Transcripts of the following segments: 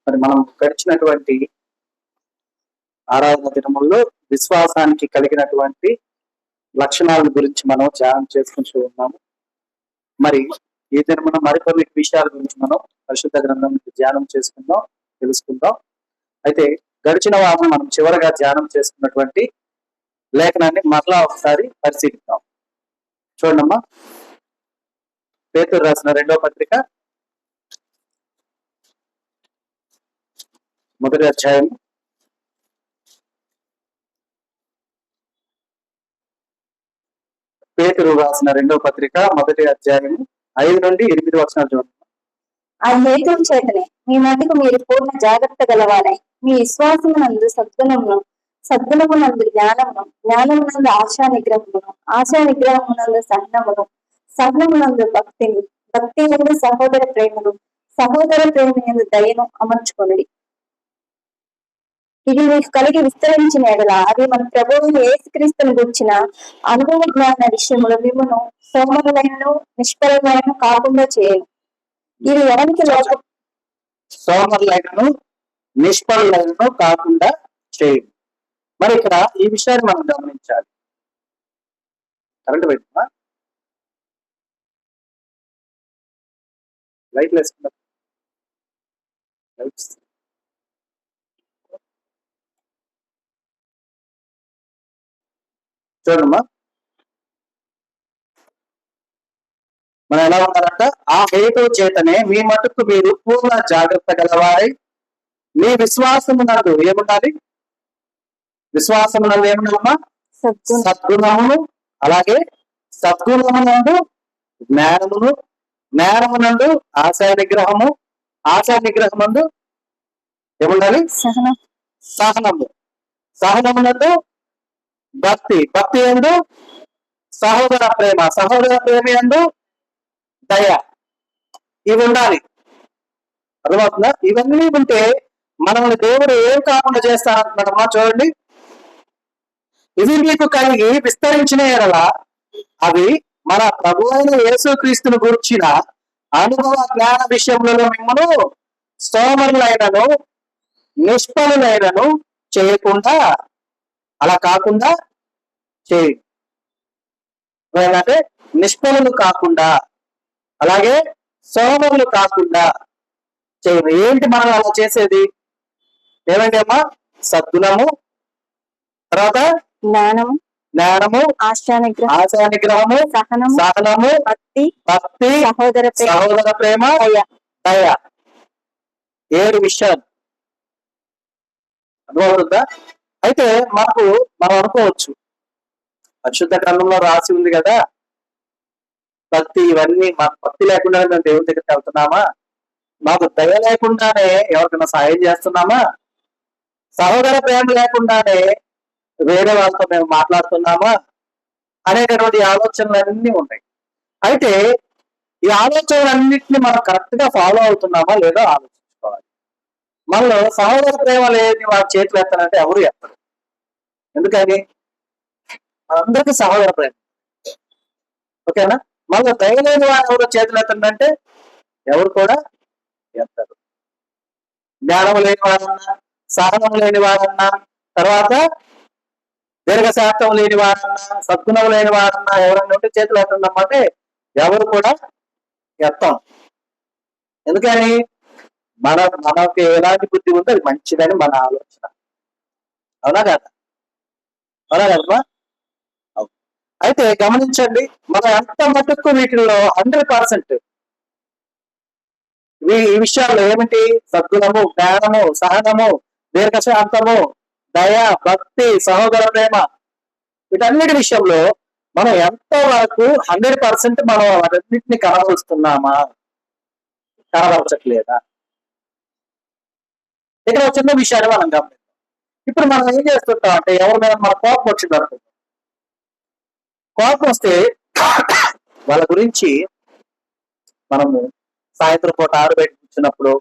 మరి మనం గడిచినటువంటి ఆరాధన దినముల్లో విశ్వాసానికి కలిగినటువంటి లక్షణాల గురించి మనం ధ్యానం చేసుకుంటూ ఉన్నాము. మరి ఈ దినమున మరికొన్ని విషయాల గురించి మనం పరిశుద్ధ గ్రంథం నుంచి ధ్యానం చేసుకుందాం, తెలుసుకుందాం. అయితే గడిచిన వారం మనం చివరగా ధ్యానం చేసుకున్నటువంటి లేఖనాన్ని మరలా ఒకసారి పరిశీలిద్దాం. చూడమ్మా, పేతురు రాసిన 2వ పత్రిక 1వ అధ్యాయం పేతురు రాసిన 2వ పత్రిక 1వ అధ్యాయం 5 నుండి 8 వచనాలు చూడండి. ఆ హేతువు చేతనే మీ మటుకు మీరు పూర్ణ జాగ్రత్త గలవారై మీ విశ్వాసమునందు సద్గుణమునందు జ్ఞానమునందు ఆశా నిగ్రహమునందు సహనమునందు భక్తి యందు సహోదర ప్రేమ యందు దయను అమర్చుకొనుడి. ఇది మీకు కలిగి విస్తరించిన ఎడల అది మన ప్రభువు యేసుక్రీస్తును గుర్చిన అనుభవ జ్ఞాన విషయములు మిమ్మను సోమరులైనను నిష్ఫలమైన కాకుండా చేయను. ఇది ఎవరికి సోమరులైనను నిష్ఫలులైనను కాకుండా చేయను. మరి ఇక్కడ ఈ విషయాన్ని మనం గమనించాలి. కరెంట్ పెట్టినా లైట్లు వేసుకున్నా చూడమ్మా, మనం ఎలా ఉన్నారంట, ఆ హేతువు చేతనే మీ మటుకు మీరు పూర్ణ జాగ్రత్త గలవారై మీ విశ్వాసమునందు ఏముండాలి? విశ్వాసమునందు ఏముండాలమ్మా? సద్గుణమును, అలాగే సద్గుణమునందు జ్ఞానమునందు ఆశా నిగ్రహమునందు ఏముండాలి? సహనమునందు భక్తి యందు సహోదర ప్రేమ యందు దయ. ఇవి ఉండాలి. అర్థమవుతుందా? ఇవన్నీ ఉంటే మనల్ని దేవుడు ఏం కాకుండా చేస్తానంటున్నాడమ్మా. చూడండి, ఇవి మీకు కలిగి విస్తరించిన ఎడల అవి మన ప్రభు అయిన యేసుక్రీస్తును గురించిన అనుభవ జ్ఞాన విషయములలో మిమ్మల్ని సోమరులైనను నిష్ఫలులైనను చేయకుండా, అలా కాకుండా చేయండి. అంటే నిష్ఫలులు కాకుండా, అలాగే సోమరులు కాకుండా చేయండి. ఏంటి మనం అలా చేసేది? ఏమండి అమ్మా? సద్గుణము, తర్వాత జ్ఞానము, ఆశా నిగ్రహము, సహనము, భక్తి, సహోదర ప్రేమ, దయ. 7 విషయాలు. అర్థమవుతుందా? అయితే మనం అనుకోవచ్చు, పరిశుద్ధ గ్రంథంలో రాసి ఉంది కదా భక్తి, ఇవన్నీ మాకు భక్తి లేకుండానే మేము దేవుని దగ్గరికి వెళ్తున్నామా? మాకు దయ లేకుండానే ఎవరికైనా సాయం చేస్తున్నామా? సహోదర ప్రేమ లేకుండానే వేరే వాళ్ళతో మేము మాట్లాడుతున్నామా? అనేటటువంటి ఆలోచనలన్నీ ఉన్నాయి. అయితే ఈ ఆలోచనలన్నింటినీ మనం కరెక్ట్ గా ఫాలో అవుతున్నామా లేదో ఆలోచించుకోవాలి. మనలో సహోదర ప్రేమ లేని వారి చేతులు ఎత్తానంటే ఎవరు ఎత్తరు. ఎందుకని? అందరికీ సహోదర ప్రేమ, ఓకేనా? మళ్ళీ దయ లేని వారు ఎవరు చేతులు ఎత్తంటే ఎవరు కూడా ఎత్తరు. జ్ఞానం లేని వారన్నా, సహనం లేని వారన్నా, తర్వాత దీర్ఘశాస్త్రం లేని వారన్నా, సద్గుణం లేని వారన్నా ఎవరన్నా ఉంటే చేతులు ఎత్తందమ్మంటే ఎవరు కూడా ఎత్తాం. ఎందుకని? మనకి ఎలాంటి బుద్ధి ఉందో అది మంచిదని మన ఆలోచన. అవునా కదా? అయితే గమనించండి, మనం ఎంత మటుకు వీటిల్లో 100% ఈ విషయాల్లో ఏమిటి? సద్గుణము, జ్ఞానము, సహనము, దీర్ఘశాంతము, దయ, భక్తి, సహోదర ప్రేమ, వీటన్నిటి విషయంలో మనం ఎంత వరకు 100% మనం అవన్నింటినీ కనబరుస్తున్నామా, కనబరచట్లేదా? ఇక్కడ చిన్న విషయాన్ని మనం గమనిస్తాం. ఇప్పుడు మనం ఏం చేస్తుంటాం అంటే, ఎవరి మీద మన కోపం వచ్చింది అనుకుంటాం. కోపం వస్తే వాళ్ళ గురించి మనము సాయంత్రం పూట ఆరుబయట కూర్చున్నప్పుడు,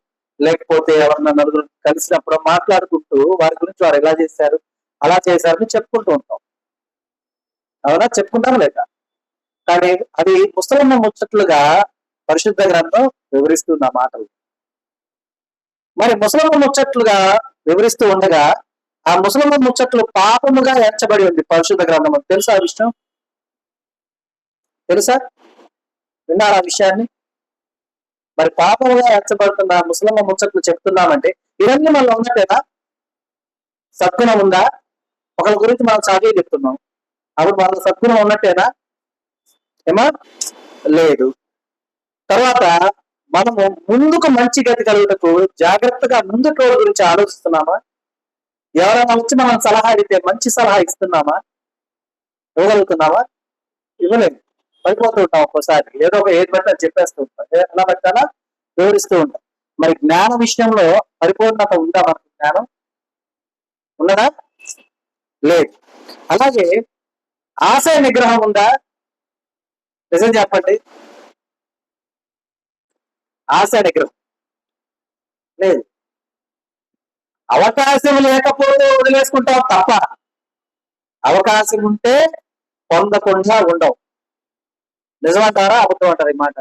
లేకపోతే ఎవరన్నా నలుగురు కలిసినప్పుడు మాట్లాడుకుంటూ వారి గురించి వారు ఎలా చేశారు, అలా చేశారని చెప్పుకుంటూ ఉంటాం. అవునా? చెప్పుకుంటాం లేక? కానీ అది ముసలమ్మ ముచ్చట్లుగా పరిశుద్ధ గ్రంథం వివరిస్తుంది ఆ మాటలు. మరి ముసలమ్మ ముచ్చట్లుగా వివరిస్తూ ఉండగా ఆ ముసలమ్మ ముచ్చట్లు పాపముగా ఎంచబడి ఉంది పరిశుద్ధ గ్రంథం. తెలుసా ఆ విషయం? తెలుసా? విన్నారా ఆ విషయాన్ని? మరి పాపముగా ఎంచబడుతున్న ముసలమ్మ ముచ్చట్లు చెప్తున్నామంటే ఇవన్నీ మనలో ఉన్నట్టేనా? సద్గుణం ఉందా? ఒకరి గురించి మనం సాగే చెప్తున్నాం, అప్పుడు మనలో సద్గుణం ఉన్నట్టేనా? ఏమా లేదు. తర్వాత మనము ముందుకు మంచి గతి కలుగుటకు జాగ్రత్తగా ముందుకు రోజు గురించి ఆలోచిస్తున్నామా? ఎవరైనా వచ్చి మనం సలహా అడిగితే మంచి సలహా ఇస్తున్నామా? ఇవ్వగలుగుతున్నామా? ఇవ్వలేదు. పడిపోతూ ఉంటాం ఒక్కోసారి, ఏదో ఒక ఏది బట్టి అది చెప్పేస్తూ ఉంటాం, ఎలా పట్టాలా వివరిస్తూ ఉంటాం. మరి జ్ఞాన విషయంలో పరిపూర్ణత ఉందా? మనకు జ్ఞానం ఉన్నదా? లేదు. అలాగే ఆశయ నిగ్రహం ఉందా? నిజం చెప్పండి. ఆశయ నిగ్రహం లేదు. అవకాశం లేకపోతే వదిలేసుకుంటాం తప్ప అవకాశం ఉంటే పొందకుండా ఉండవు. నిజమంటారా అబద్ధం అంటారా ఈ మాట?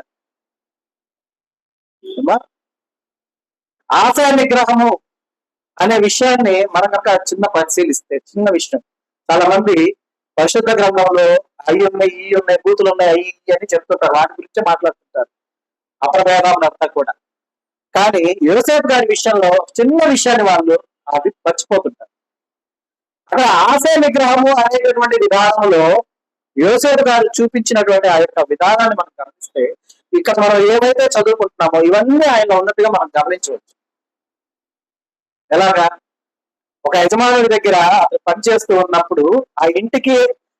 ఆశయ నిగ్రహము అనే విషయాన్ని మనం కనుక చిన్న పరిశీలిస్తే, చిన్న విషయం, చాలా మంది పరిశుద్ధ గ్రంథంలో అవి ఉన్నాయి, ఈ ఉన్నాయి, బూతులు ఉన్నాయి, అవి అని చెప్తుంటారు, వాటి గురించే మాట్లాడుతుంటారు అపరభేదం అంతా కూడా. కానీ యోసేపు గారి విషయంలో చిన్న విషయాన్ని వాళ్ళు అది మర్చిపోతుంటారు. అక్కడ ఆశయ నిగ్రహము అనేటటువంటి విధానంలో యోసేపు గారు చూపించినటువంటి ఆ యొక్క విధానాన్ని మనం గమనిస్తే, ఇక్కడ మనం ఏవైతే చదువుకుంటున్నామో ఇవన్నీ ఆయన ఉన్నట్టుగా మనం గమనించవచ్చు. ఎలాగా? ఒక యజమానుడి దగ్గర పనిచేస్తూ ఉన్నప్పుడు ఆ ఇంటికి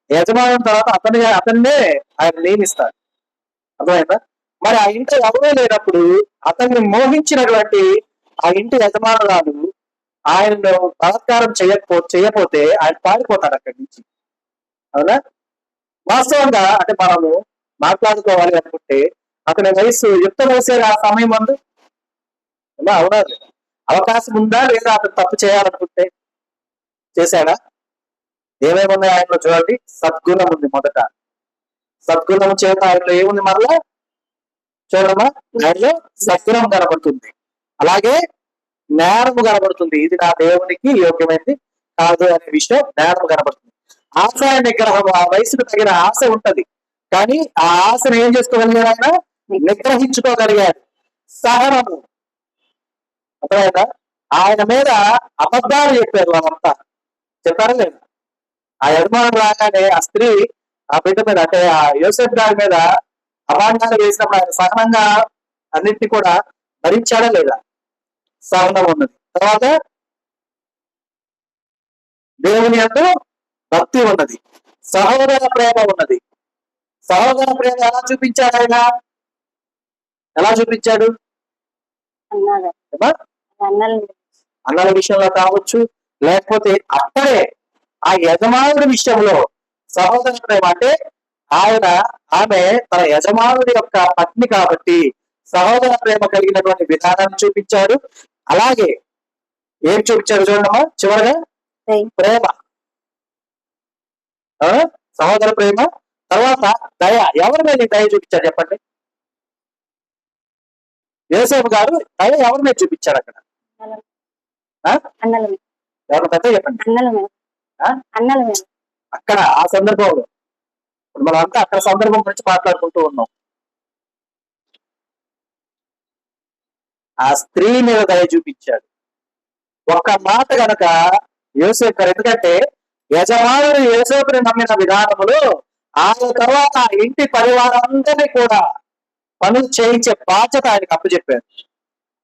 యజమాని తర్వాత అతన్నే ఆయన నియమిస్తారు. అర్థమైందా? మరి ఆ ఇంట్లో ఎవరూ లేనప్పుడు అతన్ని మోహించినటువంటి ఆ ఇంటి యజమానురాలు ఆయనను బలాత్కారం చేయకపోతే ఆయన పారిపోతాడు అక్కడి నుంచి. అవునా? వాస్తవంగా అంటే మనము మాట్లాడుకోవాలి అనుకుంటే అతని వయసు యుక్త వయసే ఆ సమయం ముందు. అవునా? అవకాశం ఉందా లేదా? అతను తప్పు చేయాలనుకుంటే చేశాడా? ఏమేమి ఉన్నాయి ఆయనలో చూడండి. సద్గుణం ఉంది. మొదట సద్గుణం చేత ఆయనలో ఏముంది? మరలా చూడమ్మా, ఆయనలో సద్గుణం కనబడుతుంది. అలాగే జ్ఞానము కనబడుతుంది. ఇది నా దేవునికి యోగ్యమైనది కాదు అనే విషయం జ్ఞానము కనబడుతుంది. ఆశయ నిగ్రహం, ఆ వయసుకు తగిన ఆశ ఉంటది, కానీ ఆ ఆశను ఏం చేసుకోగలిగారు? ఆయన నిగ్రహించుకోగలిగారు. సహనము. అర్థమైందా? ఆయన మీద అబద్ధాలు చెప్పారు వాళ్ళంతా. చెప్పారా లేదు? ఆ యజమానుడు రాగానే ఆ స్త్రీ ఆ బిడ్డ మీద, అంటే ఆ యోసేపు గారి మీద అభాండాలు వేసినప్పుడు ఆయన సహనంగా అన్నింటినీ కూడా భరించాడా లేదా? సహనం ఉన్నది. తర్వాత దేవుని యందు భక్తి ఉన్నది. సహోదర ప్రేమ ఉన్నది. సహోదర ప్రేమ ఎలా చూపించాడు ఆయన? ఎలా చూపించాడు? అన్నల విషయంలో కావచ్చు, లేకపోతే అక్కడే ఆ యజమానుడి విషయంలో సహోదర ప్రేమ, అంటే ఆమె తన యజమానుడి యొక్క పత్ని కాబట్టి సహోదర ప్రేమ కలిగినటువంటి విధానాన్ని చూపించాడు. అలాగే ఏం చూపించాడు చూడమ్మా చివరగా? ప్రేమ, సహోదర ప్రేమ. తర్వాత దయ. ఎవరి మీద దయ చూపించాడు చెప్పండి? యోసేపు గారు దయ ఎవరి మీద చూపించాడు అక్కడ? ఎవరి పెద్ద చెప్పండి. అక్కడ ఆ సందర్భంలో ఇప్పుడు మనం అంతా అక్కడ సందర్భం గురించి మాట్లాడుకుంటూ ఉన్నాం. ఆ స్త్రీ మీద దయ చూపించాడు. ఒక్క మాట గనక యోసేపు గారు, ఎందుకంటే యజమానుడు యోసేపుని నమ్మిన విధానములు ఆయన తర్వాత ఇంటి పరివారందరినీ కూడా పనులు చేయించే బాధ్యత ఆయనకు అప్పచెప్పారు.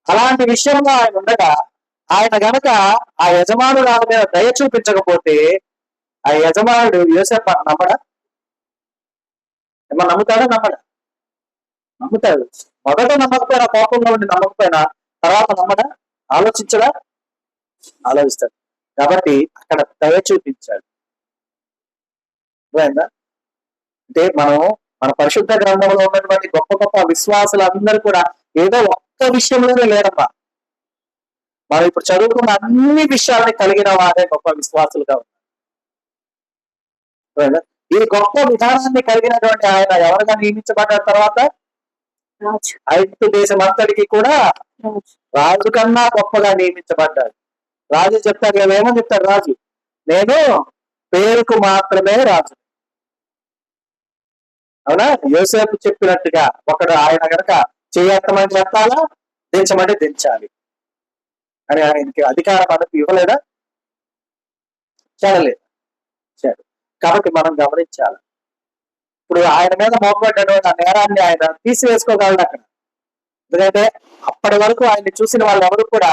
అలాంటి విషయంలో ఆయన ఉండగా ఆయన గనక ఆ యజమానుడు ఆయన మీద దయ చూపించకపోతే ఆ యజమానుడు యోసేపు నమ్మడా? ఏమన్నా నమ్ముతాడా? నమ్మడా? నమ్ముతాడు. మొదట నమ్మకపోయినా, కోపంలో ఉండి నమ్మకపోయినా తర్వాత నమ్మడా? ఆలోచించడా? ఆలోచిస్తాడు. కాబట్టి అక్కడ దయ చూపించాడు. అంటే మన పరిశుద్ధ గ్రంథంలో ఉన్నటువంటి గొప్ప గొప్ప విశ్వాసులు అందరూ కూడా ఏదో ఒక్క విషయంలోనే లేరమ్మా. మనం ఇప్పుడు చదువుకున్న అన్ని విషయాల్ని కలిగిన వారే గొప్ప విశ్వాసులుగా ఉన్నారు. ఈ గొప్ప విధానాన్ని కలిగినటువంటి ఆయన ఎవరుగా నియమించబడ్డ తర్వాత రాజు ఐగుప్తు దేశం అంతటికి కూడా రాజు రాజు కన్నా గొప్పగా నియమించబడ్డాడు. రాజు చెప్తాడు కదా, ఏమని చెప్తాడు రాజు? నేను పేరుకు మాత్రమే రాజు. అవునా? యోసేపు చెప్పినట్టుగా ఒకడు ఆయన గనక చేయత్తమని చెప్పాలా, దించమంటే దించాలి అని ఆయనకి అధికారం మనకు ఇవ్వలేదా? చేయలేదు. చేయాలి. కాబట్టి మనం గమనించాలి. ఇప్పుడు ఆయన మీద మోపబడ్డటువంటి ఆ నేరాన్ని ఆయన తీసివేసుకోగలడు అక్కడ. ఎందుకంటే అప్పటి వరకు ఆయన్ని చూసిన వాళ్ళు ఎవరు కూడా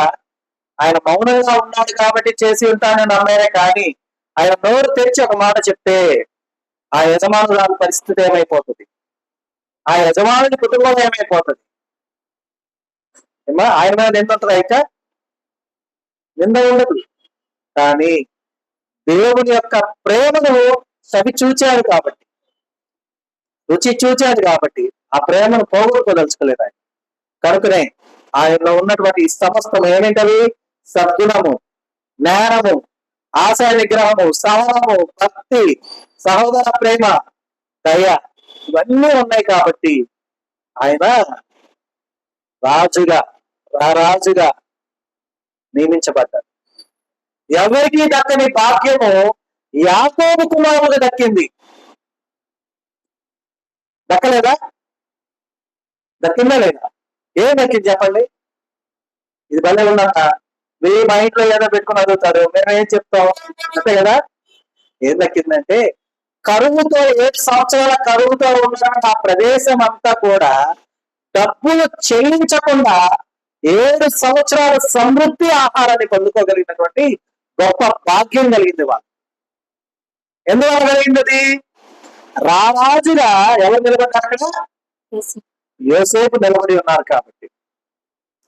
ఆయన మౌనంగా ఉన్నాడు కాబట్టి చేసి ఉంటానని నమ్మారే కానీ ఆయన నోరు తెరిచి ఒక మాట చెప్తే ఆ యజమానురాలు పరిస్థితి ఏమైపోతుంది, ఆ యజమానుడి కుటుంబం ఏమైపోతుంది? ఏమా ఆయన మీద నింద ఉంటుంది అయితే? నింద ఉండదు. కానీ దేవుని యొక్క ప్రేమను సవి చూచాడు కాబట్టి, రుచి చూచాడు కాబట్టి ఆ ప్రేమను పోగొట్టుకోదలుచుకోలేదు ఆయన. కనుకనే ఆయనలో ఉన్నటువంటి ఈ సమస్తం ఏమిటవి? సద్గుణము, జ్ఞానము, ఆశయ నిగ్రహము, సహనము, భక్తి, సహోదర ప్రేమ, దయ, ఇవన్నీ ఉన్నాయి కాబట్టి ఆయన రాజుగా నియమించబడ్డాడు. ఎవరికి దక్కని భాగ్యము యాకోబు కుమారులకు దక్కింది. దక్కలేదా? దక్కిందా లేదా? ఏం దక్కింది చెప్పండి? ఇది భలే ఉందన్న. మీరు మా ఇంట్లో ఏదో పెట్టుకుని అడుగుతారు, మేము ఏం చెప్తాం? అంతే కదా? ఏం దక్కిందంటే కరువుతో 7 సంవత్సరాల కరువుతో ఉన్న ఆ ప్రదేశం అంతా కూడా డబ్బులు చెల్లించకుండా 7 సంవత్సరాల సమృద్ధి ఆహారాన్ని పొందుకోగలిగినటువంటి గొప్ప భాగ్యం కలిగింది వాళ్ళు. ఎందువల్ల కలిగింది అది? రారాజుగా ఎవరు నిలబడ్డారు అక్కడ? యోసేపు నిలబడి ఉన్నారు కాబట్టి.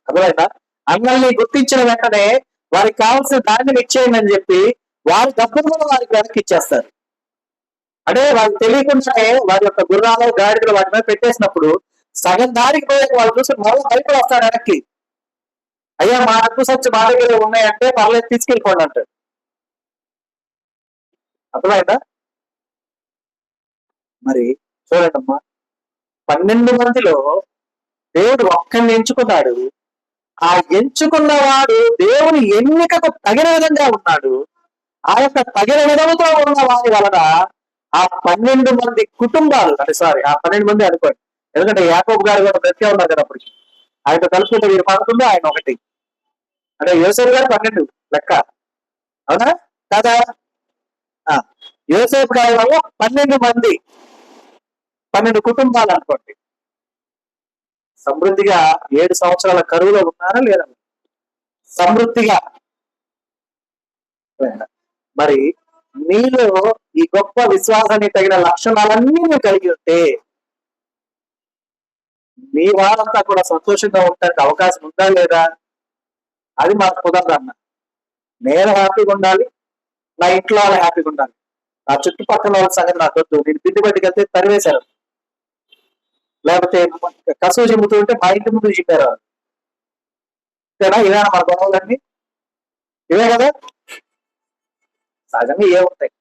అర్థమైందా? అన్నల్ని గుర్తించిన వెంటనే వారికి కావాల్సిన దాన్ని ఇచ్చేయండి అని చెప్పి వారి డబ్బులు కూడా వారికి వెనక్కి ఇచ్చేస్తారు. అంటే వాళ్ళకి తెలియకుండానే వారి యొక్క గుర్రాలు, గాడిదలు వాటి మీద పెట్టేసినప్పుడు సగం దారికి పోయాక వాళ్ళు చూసి మరో బయట వస్తాడు వెనక్కి. అయ్యా మా డబ్బు సచ్చి మా దగ్గర ఉన్నాయంటే పర్లేదు తీసుకెళ్ళిపోండి అంటాడు. అర్థమైందా? మరి చూడండమ్మా, 12 మందిలో దేవుడు ఒక్కడిని ఎంచుకున్నాడు. ఆ ఎంచుకున్నవాడు దేవుని ఎన్నికకు తగిన విధంగా ఉన్నాడు. ఆ యొక్క తగిన విధముతో ఉన్న వారి వలన ఆ 12 మంది కుటుంబాలు, అంటే సారీ ఆ 12 మంది అనుకోండి, ఎందుకంటే యాకోబు గారు కూడా బ్రతికే ఉన్నారు కదా అప్పటికి. ఆయన కలుసుకుంటే వీరు 11, ఆయన 1, అంటే యోసేపు గారు 12 లెక్క. అవునా కదా? యోసేపు గారి వల్ల 12 మంది, 12 కుటుంబాలు అనుకోండి. సమృద్ధిగా 7 సంవత్సరాల కరువులో ఉన్నారా లేదా? సమృద్ధిగా. మరి మీలో ఈ గొప్ప విశ్వాసానికి తగిన లక్షణాలన్నీ మీరు కలిగి ఉంటే మీ వారంతా కూడా సంతోషంగా ఉండడానికి అవకాశం ఉందా లేదా? అది మాకు కుదరదన్న. నేను హ్యాపీగా ఉండాలి, నా ఇంట్లో వాళ్ళు హ్యాపీగా ఉండాలి, నా చుట్టుపక్కల వాళ్ళ సంగతి నాకు వద్దు. నేను బిడ్డ బయటకెళ్తే తరివేశారు, లేకపోతే కసువు చెబుతూ ఉంటే మా ఇంటి ముందు చెప్పారు. అంతేనా? ఇవేనా మన గొడవలన్నీ? ఇవే కదా సహజంగా ఏముంటాయి.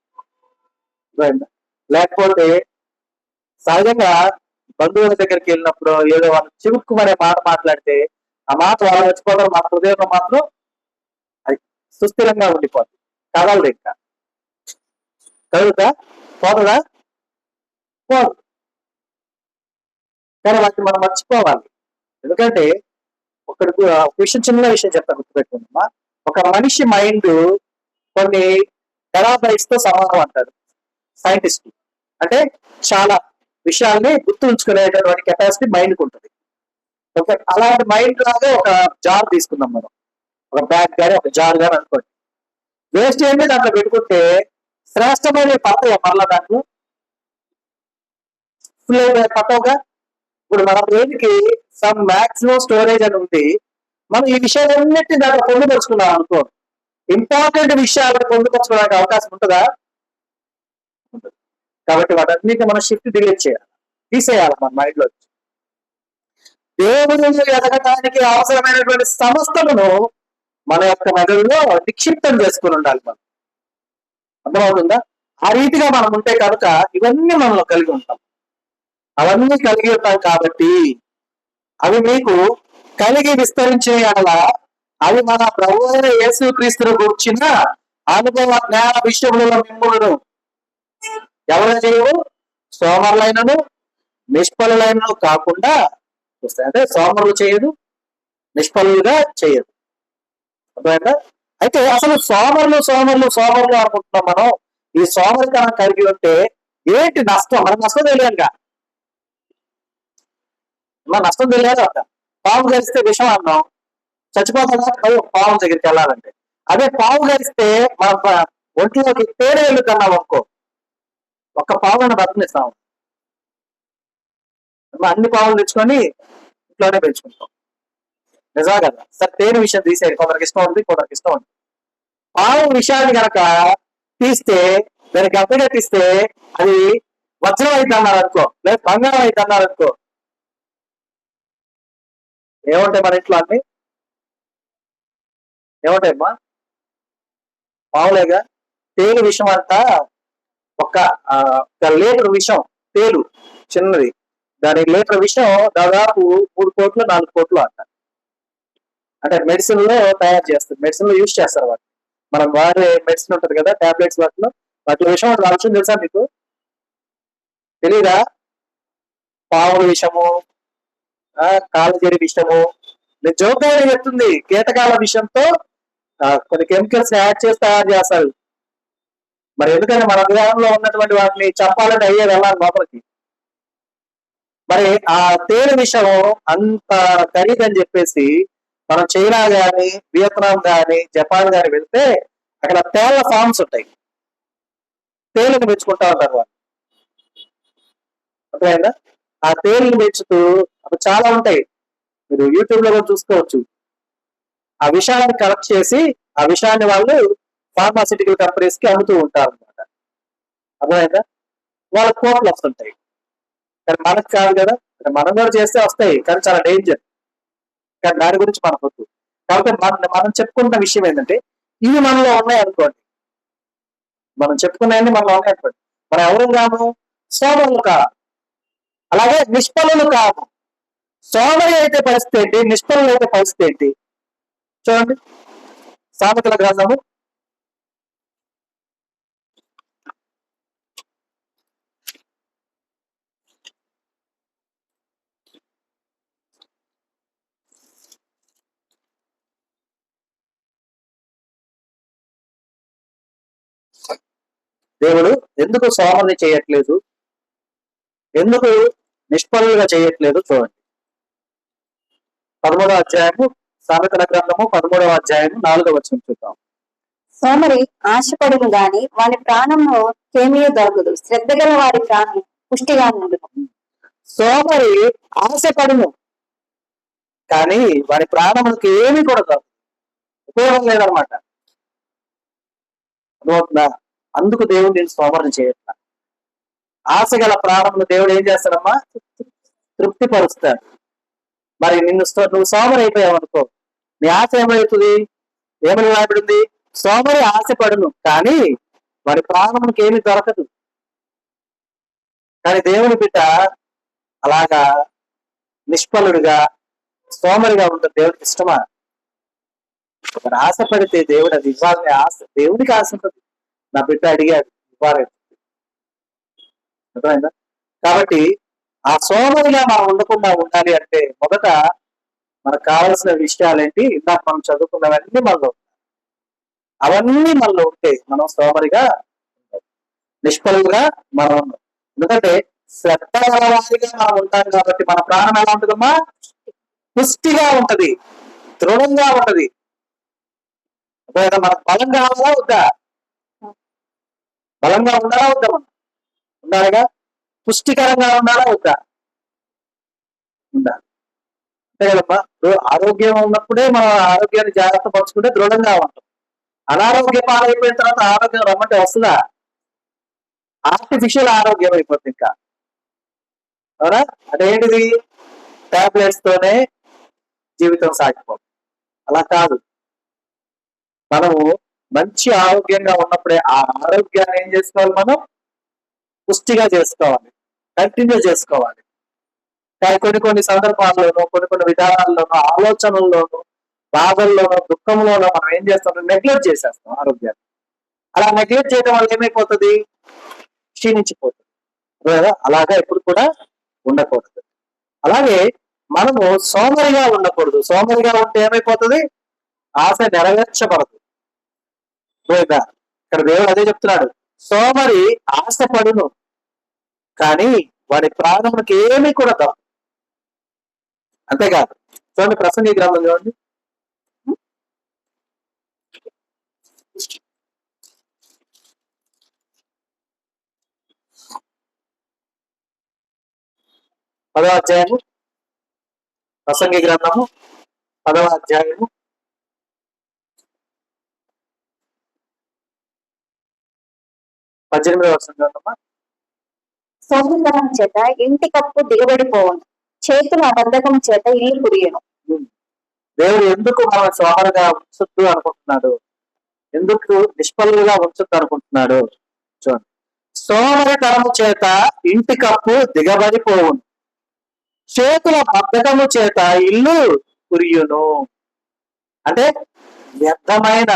లేకపోతే సహజంగా బంధువుల దగ్గరికి వెళ్ళినప్పుడు ఏదో వాళ్ళు చివుక్కుమనే మాట మాట్లాడితే ఆ మాట వాళ్ళు వచ్చిపోతారు, మన హృదయంలో మాత్రం అది సుస్థిరంగా ఉండిపోతుంది. కదలదు, ఇంకా కదులుతా పోతుందా? పోదు. కానీ వాటిని మనం మర్చిపోవాలి. ఎందుకంటే ఒక విషయం, చిన్న విషయం చెప్తాను, గుర్తుపెట్టుకుందామా. ఒక మనిషి మైండ్ కొన్ని టెరాబైట్స్ తో సమానం అంటారు సైంటిస్ట్. అంటే చాలా విషయాల్ని గుర్తు ఉంచుకునేటటువంటి కెపాసిటీ మైండ్కి ఉంటుంది. ఓకే, అలాంటి మైండ్ లాగా ఒక జార్ తీసుకుందాం మనం. ఒక బ్యాగ్ కానీ ఒక జార్ కానీ అనుకోండి. వేస్ట్ ఏంటి దాంట్లో పెట్టుకుంటే శ్రేష్టమైన పడతాయా మరలా దాంట్లో? ఫుల్ అయిపోయా పట్టవుగా. ఇప్పుడు మన బ్రెయిన్కి సమ్ మాక్సిమం స్టోరేజ్ అని ఉంది. మనం ఈ విషయాలన్నింటినీ దాంట్లో పొందుపరుచుకున్నాం అనుకో, ఇంపార్టెంట్ విషయాలను పొందుపరచుకోవడానికి అవకాశం ఉంటుందా? కాబట్టి వాటన్నిటిని మనం షిఫ్ట్ డిలీట్ చేయాలి, తీసేయాలి మన మైండ్ లో. దేవుని ఎదగటానికి అవసరమైనటువంటి సమస్తమును మన యొక్క మెదడులో నిక్షిప్తం చేసుకుని ఉండాలి మనం. అర్థమవుతుందా? ఆ రీతిగా మనం ఉంటే కనుక ఇవన్నీ మనలో కలిగి ఉంటాం. అవన్నీ కలిగి ఉంటాం కాబట్టి అవి మీకు కలిగి విస్తరించే ఎడల అవి మన ప్రభు అయిన యేసుక్రీస్తును గురించిన అనుభవ జ్ఞాన విషయములలో మిమ్ములను ఎవరు చేయవు, సోమరులైనను నిష్ఫలులైనను కాకుండా వస్తాయి. అంటే సోమరులు చేయదు, నిష్ఫలులుగా చేయదు. అర్థమైందా? అయితే అసలు సోమరులు సోమరులు సోమరులు అనుకుంటున్నాం మనం. ఈ సోమరితనం కలిగి ఉంటే ఏంటి నష్టం? మనకు నష్టం తెలియాలిగా. మన నష్టం తెలియాలి అంట. పాము గరిస్తే విషం అన్నాం, చచ్చిపోతాం భయం పాము దగ్గరికి వెళ్ళాలంటే. అదే పాము గరిస్తే మన ఒంట్లోకి తేనె వెళ్ళుతున్నాం అనుకో, ఒక్క పావులను బతికిస్తాం. అన్ని పావులు తెచ్చుకొని ఇంట్లోనే పెంచుకుంటాం. నిజమే కదా? సరే తేనె విషయం తీసేది, కొందరికి ఇష్టం ఉంది, కొందరికి ఇష్టం ఉంది. పాము విషయాన్ని కనుక తీస్తే, దానికి గంటగా తీస్తే అది వజ్రం అయితే అన్నారు అనుకో, లేదా బంగారం అయితే అన్నారు అనుకో, ఏముంటాయి మన ఇంట్లో అన్ని? ఏముంటాయమ్మా? పావులేగా. తేలు విషయం అంతా ఒక లీటర్ విషం, తేలు చిన్నది, దాని లీటర్ విషం దాదాపు 3 కోట్లు 4 కోట్లు అంట. అంటే మెడిసిన్ లో తయారు చేస్తారు, మెడిసిన్ లో యూజ్ చేస్తారు వాటిని. మనం వాడే మెడిసిన్ ఉంటది కదా, టాబ్లెట్స్, వాటిలో విషయం ఉంటుంది. ఆ విషయం తెలుసా మీకు? తెలీదా? పావుల విషము, కాలజేరి విషము, జోకాయలు చెప్తుంది. కీటకాల విషయంతో కొన్ని కెమికల్స్ యాడ్ చేసి తయారు చేస్తారు. మరి ఎందుకంటే మన విధానంలో ఉన్నటువంటి వాటిని చెప్పాలంటే అయ్యే వెళ్ళాలి లోపలికి. మరి ఆ తేనె విషయం అంత ఖరీదని చెప్పేసి మనం చైనా గాని, వియత్నాం గాని, జపాన్ గాని వెళ్తే అక్కడ తేళ్ల ఫార్మ్స్ ఉంటాయి, తేలిని పెంచుకుంటా ఉంటారు వాళ్ళు. అర్థమైందా? ఆ తేలిని పెంచుతూ అవి చాలా ఉంటాయి, మీరు యూట్యూబ్ లో కూడా చూసుకోవచ్చు. ఆ విషయాన్ని కలెక్ట్ చేసి ఆ విషయాన్ని వాళ్ళు ఫార్మాసిటికల్ కంపెనీస్ కి అమ్ముతూ ఉంటారు అనమాట. అర్థమైందా? వాళ్ళ కోట్లు వస్తుంటాయి. కానీ మనకు కాదు కదా, మనం కూడా చేస్తే వస్తాయి, కానీ చాలా డేంజర్. కానీ దాని గురించి మనకు వద్దు. కాబట్టి మనం చెప్పుకున్న విషయం ఏంటంటే, ఇవి మనలో ఉన్నాయి అనుకోండి, మనం చెప్పుకున్నాయని మనలో ఉన్నాయి అనుకోండి, మనం ఎవరు కాము? సోమరులు కాదు, అలాగే నిష్ఫలులు కాదు. సోమరి అయితే పరిస్థితి ఏంటి, నిష్ఫలులు అయితే పరిస్థితి ఏంటి? చూడండి, సామెతల గ్రంథము 10. దేవుడు ఎందుకు సోమరిని చేయట్లేదు, ఎందుకు నిష్ఫలులుగా చేయట్లేదు చూడండి. 13వ అధ్యాయము, సామెతల గ్రంథము 13వ అధ్యాయము 4వ వచనం చూద్దాం. సోమరి ఆశపడును గాని వాని ప్రాణము కేమీ దొరకదు, శ్రద్ధ గల వారి ప్రాణం పుష్టిగా ఉండదు. సోమరి ఆశపడును కానీ వారి ప్రాణములకు ఏమీ కూడా దొరకదు, ఉపయోగం లేదనమాట. అందుకు దేవుడు నేను సోమరిని చేయట్లా. ఆశ గల ప్రాణమును దేవుడు ఏం చేస్తాడమ్మా? తృప్తిపరుస్తాడు. మరి నువ్వు సోమరి అయిపోయావు అనుకో, నీ ఆశ ఏమవుతుంది? ఏమని రాబడింది? సోమరి ఆశపడును కానీ వారి ప్రాణమునికి ఏమీ దొరకదు. కానీ దేవుని బిడ్డ అలాగా నిష్ఫలుడిగా, సోమరిగా ఉంటుంది దేవుడికి ఇష్టమా? ఒక ఆశపడితే దేవుడు అది ఇవ్వాలని ఆశ, దేవుడికి ఆశ ఉంటుంది. నా బిడ్డ అడిగాడు, ఇవ్వాలని. అర్థమైందా? కాబట్టి ఆ సోమరిగా మనం ఉండకుండా ఉండాలి అంటే మొదట మనకు కావాల్సిన విషయాలేంటి? ఇందాక మనం చదువుకున్నవన్నీ మనలో, అవన్నీ మనలో ఉంటే మనం సోమరిగా, నిష్ఫలుగా మనం ఉన్నాం. ఎందుకంటే శ్రద్ధ గలవారిగా మనం ఉంటాం కాబట్టి మన ప్రాణం ఎలా ఉంటుందమ్మా? పుష్టిగా ఉంటది, దృఢంగా ఉంటది. మనకు బలం కావాలా వద్దా? బలంగా ఉండాలా వద్దా? మనం ఉండాలిగా. పుష్టికరంగా ఉండాలా వద్దా? ఉండాలి. అంతే కదమ్మా. ఆరోగ్యం ఉన్నప్పుడే మనం ఆరోగ్యాన్ని జాగ్రత్త పరుచుకుంటే దృఢంగా ఉంటాం. అనారోగ్య పాలైపోయిన తర్వాత ఆరోగ్యం రమ్మంటే వస్తుందా? ఆర్టిఫిషియల్ ఆరోగ్యం అయిపోతుంది ఇంకా. అవునా? అదేంటిది? టాబ్లెట్స్ తోనే జీవితం సాగిపోతుంది. అలా కాదు, మనము మంచి ఆరోగ్యంగా ఉన్నప్పుడే ఆ ఆరోగ్యాన్ని ఏం చేసుకోవాలి? మనం పుష్టిగా చేసుకోవాలి, కంటిన్యూ చేసుకోవాలి. కానీ కొన్ని సందర్భాల్లోనూ కొన్ని విధానాల్లోనూ ఆలోచనల్లోనూ బాధల్లోనూ దుఃఖంలోనూ మనం ఏం చేస్తాం, నెగ్లెక్ట్ చేసేస్తాం ఆరోగ్యాన్ని. అలా నెగ్లెక్ట్ చేయడం వల్ల ఏమైపోతుంది, క్షీణించిపోతుంది కదా. అలాగా ఎప్పుడు కూడా ఉండకూడదు. అలాగే మనము సోమరిగా ఉండకూడదు. సోమరిగా ఉంటే ఏమైపోతుంది, ఆశ నెరవేర్చబడదు. లేదా ఇక్కడ దేవుడు అదే చెప్తున్నాడు, సోమరి ఆశపడును కానీ వాడి ప్రాణమునికి ఏమీ కూడా తప్ప. అంతేకాదు చూడండి, ప్రసంగి గ్రంథం చూడండి, పదవ అధ్యాయము, ప్రసంగి గ్రంథము 10వ అధ్యాయము 18వ వచనం చూడమ్మా. సోమరితనం చేత ఇంటి కప్పు దిగబడిపోవును, చేతుల బద్ధకం చేత ఇల్లు కురియను. దేవుడు ఎందుకు మనం సోమరిగా ఉంచొద్దు అనుకుంటున్నాడు, ఎందుకు నిష్ఫలుగా ఉంచొద్దు అనుకుంటున్నాడు చూడండి. సోమరితనము చేత ఇంటి కప్పు దిగబడిపోవును, చేతుల బద్ధకము చేత ఇల్లు కురియును. అంటే వ్యర్థమైన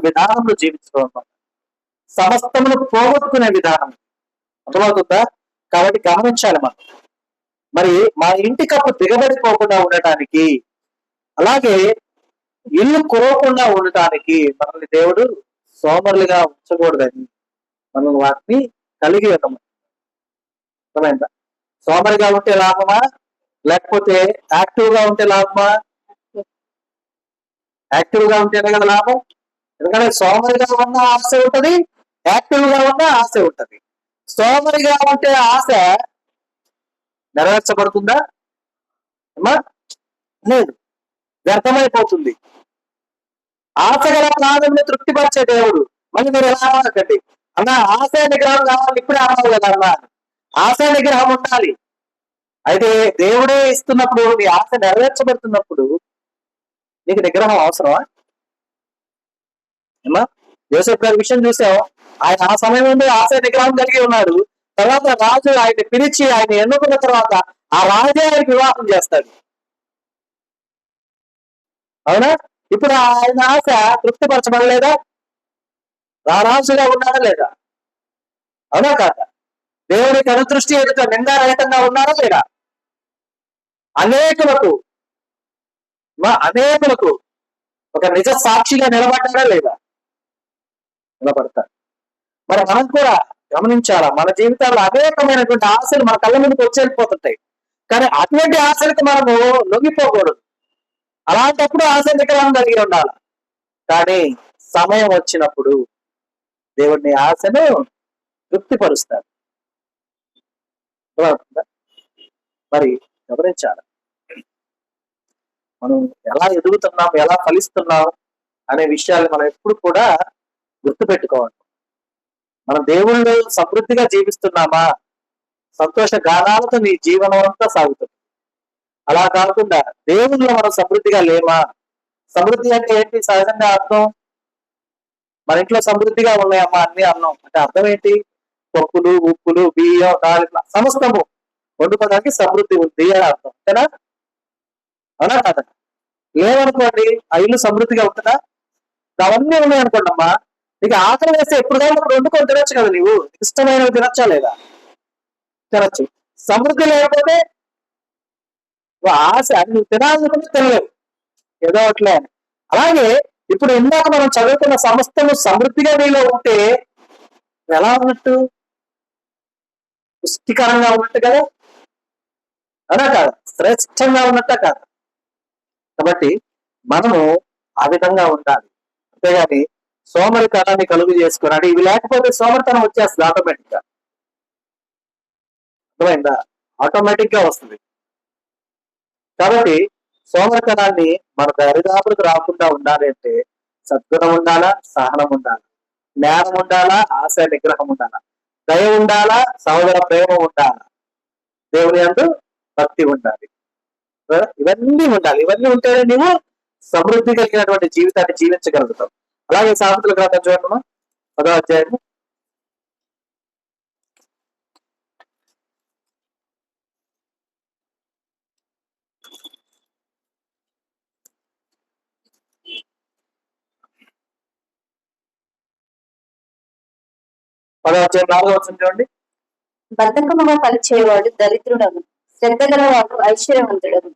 విధానంలో జీవించడం అన్నమాట. సమస్తమును పోగొట్టుకునే విధానం, అర్థమవుతుందా? కాబట్టి గమనించాలి మనం. మరి మా ఇంటి కప్పు దిగబడిపోకుండా ఉండటానికి, అలాగే ఇల్లు కురవకుండా ఉండటానికి మనల్ని దేవుడు సోమరులుగా ఉంచకూడదని మనం వాటిని కలిగి ఉన్నాము. అర్థమైందా? సోమరిగా ఉంటే లాభమా, లేకపోతే యాక్టివ్ గా ఉంటే లాభమా? యాక్టివ్ గా ఉంటేనే కదా లాభం. ఎందుకంటే సోమరిగా ఉన్న ఆశ ఉంటది, యాక్టివ్ గా ఉన్న ఆశ ఉంటది. సోమరిగా ఉంటే ఆశ నెరవేర్చబడుతుందా అమ్మా? లేదు, వ్యర్థమైపోతుంది. ఆశ గల ప్రాణంలో తృప్తిపరిచే దేవుడు. మళ్ళీ మీరు ఎలా అనకండి, అన్న ఆశ నిగ్రహం కావాలి, ఇప్పుడే అన్నావు కదా అన్న, ఆశ నిగ్రహం ఉండాలి. అయితే దేవుడే ఇస్తున్నప్పుడు, నీ ఆశ నెరవేర్చబడుతున్నప్పుడు నీకు నిగ్రహం అవసరమా? ఏమా యోసేపు గారి విషయం చూసాం. ఆయన ఆ సమయం నుండి ఆశ నిగ్రహం కలిగి ఉన్నాడు. తర్వాత రాజు ఆయన పిలిచి ఆయన ఎన్నుకున్న తర్వాత ఆ రాజే ఆయనకి వివాహం చేస్తాడు. అవునా? ఇప్పుడు ఆయన ఆశ తృప్తిపరచబడలేదా? రారాజుగా ఉన్నాడా లేదా? అవునా కాదా? దేవునికి అనుదృష్టి ఎదుట నిందారహితంగా ఉన్నారా లేదా? అనేకులకు ఒక నిజ సాక్షిగా నిలబడ్డారా లేదా? నిలబడతారు. మరి మనం కూడా గమనించాలా, మన జీవితాల్లో అనేకమైనటువంటి ఆశలు మన కళ్ళ ముందుకు వచ్చి వెళ్ళిపోతుంటాయి. కానీ అటువంటి ఆశలకు మనము లొంగిపోకూడదు. అలాంటప్పుడు ఆశ నిగ్రహం కలిగి ఉండాలి. కానీ సమయం వచ్చినప్పుడు దేవుడిని ఆశను తృప్తిపరుస్తాడు. మరి గమనించాలి, మనం ఎలా ఎదుగుతున్నాం, ఎలా ఫలిస్తున్నాం అనే విషయాలు మనం ఎప్పుడు కూడా గుర్తుపెట్టుకోవాలి. మనం దేవుళ్ళు సమృద్ధిగా జీవిస్తున్నామా, సంతోష గానాలతో నీ జీవనం అంతా సాగుతుంది. అలా కాకుండా దేవుళ్ళు మనం సమృద్ధిగా లేమా? సమృద్ధి అంటే ఏంటి? సహజంగా అర్థం, మన ఇంట్లో సమృద్ధిగా ఉన్నాయమ్మా అన్ని అన్నాం అంటే అర్థం ఏంటి? పప్పులు, ఉప్పులు, బియ్యం, దాని సమస్తము వండుకోవడానికి సమృద్ధి ఉంది అని అర్థం. అంతేనా? అవునా కాదా? లేవనుకోండి, ఆ ఇల్లు సమృద్ధిగా ఉంటుందా? అవన్నీ ఉన్నాయి అనుకోండి అమ్మా, నీకు ఆకలి వేస్తే ఎప్పుడు కానీ అప్పుడు వండుకొని తినొచ్చు కదా. నీవు ఇష్టమైనవి తినొచ్చా లేదా? తినొచ్చు. సమృద్ధి లేకపోతే ఆశ, నువ్వు తినాలనుకుంటే తినలేవు, ఏదో అట్లే. అలాగే ఇప్పుడు ఇందాక మనం చదువుకున్న సమస్తము సమృద్ధిగా నీలో ఉంటే ఎలా ఉన్నట్టు? పుష్టికరంగా ఉన్నట్టు కదా, అలా కాదు, శ్రేష్టంగా ఉన్నట్ట కాదు. కాబట్టి మనము ఆ విధంగా ఉండాలి. అంతేగాని సోమరితనాన్ని కలుగు చేసుకున్నాడు. ఇవి లేకపోతే సోమరితనం వచ్చేస్తుంది ఆటోమేటిక్ గా. అర్థమైందా? ఆటోమేటిక్ గా వస్తుంది. కాబట్టి సోమరితనాన్ని మన దరిదాపులకు రాకుండా ఉండాలి అంటే సద్గుణం ఉండాలా, సహనం ఉండాలా, జ్ఞానం ఉండాలా, ఆశ నిగ్రహం ఉండాలా, దయ ఉండాలా, సహోదర ప్రేమ ఉండాలా, దేవుని యందు భక్తి ఉండాలి. ఇవన్నీ ఉండాలి. ఇవన్నీ ఉంటేనే నువ్వు సమృద్ధి కలిగినటువంటి జీవితాన్ని జీవించగలుగుతావు. అలాగే సామెతల గ్రంథం చూడమ్మా, 10వ అధ్యాయము 4వ చూడండి. బద్ధకముగా పనిచేయవాడు దరిద్రుడను, శ్రద్ధ గలవాడు ఐశ్వర్యవంతుడను.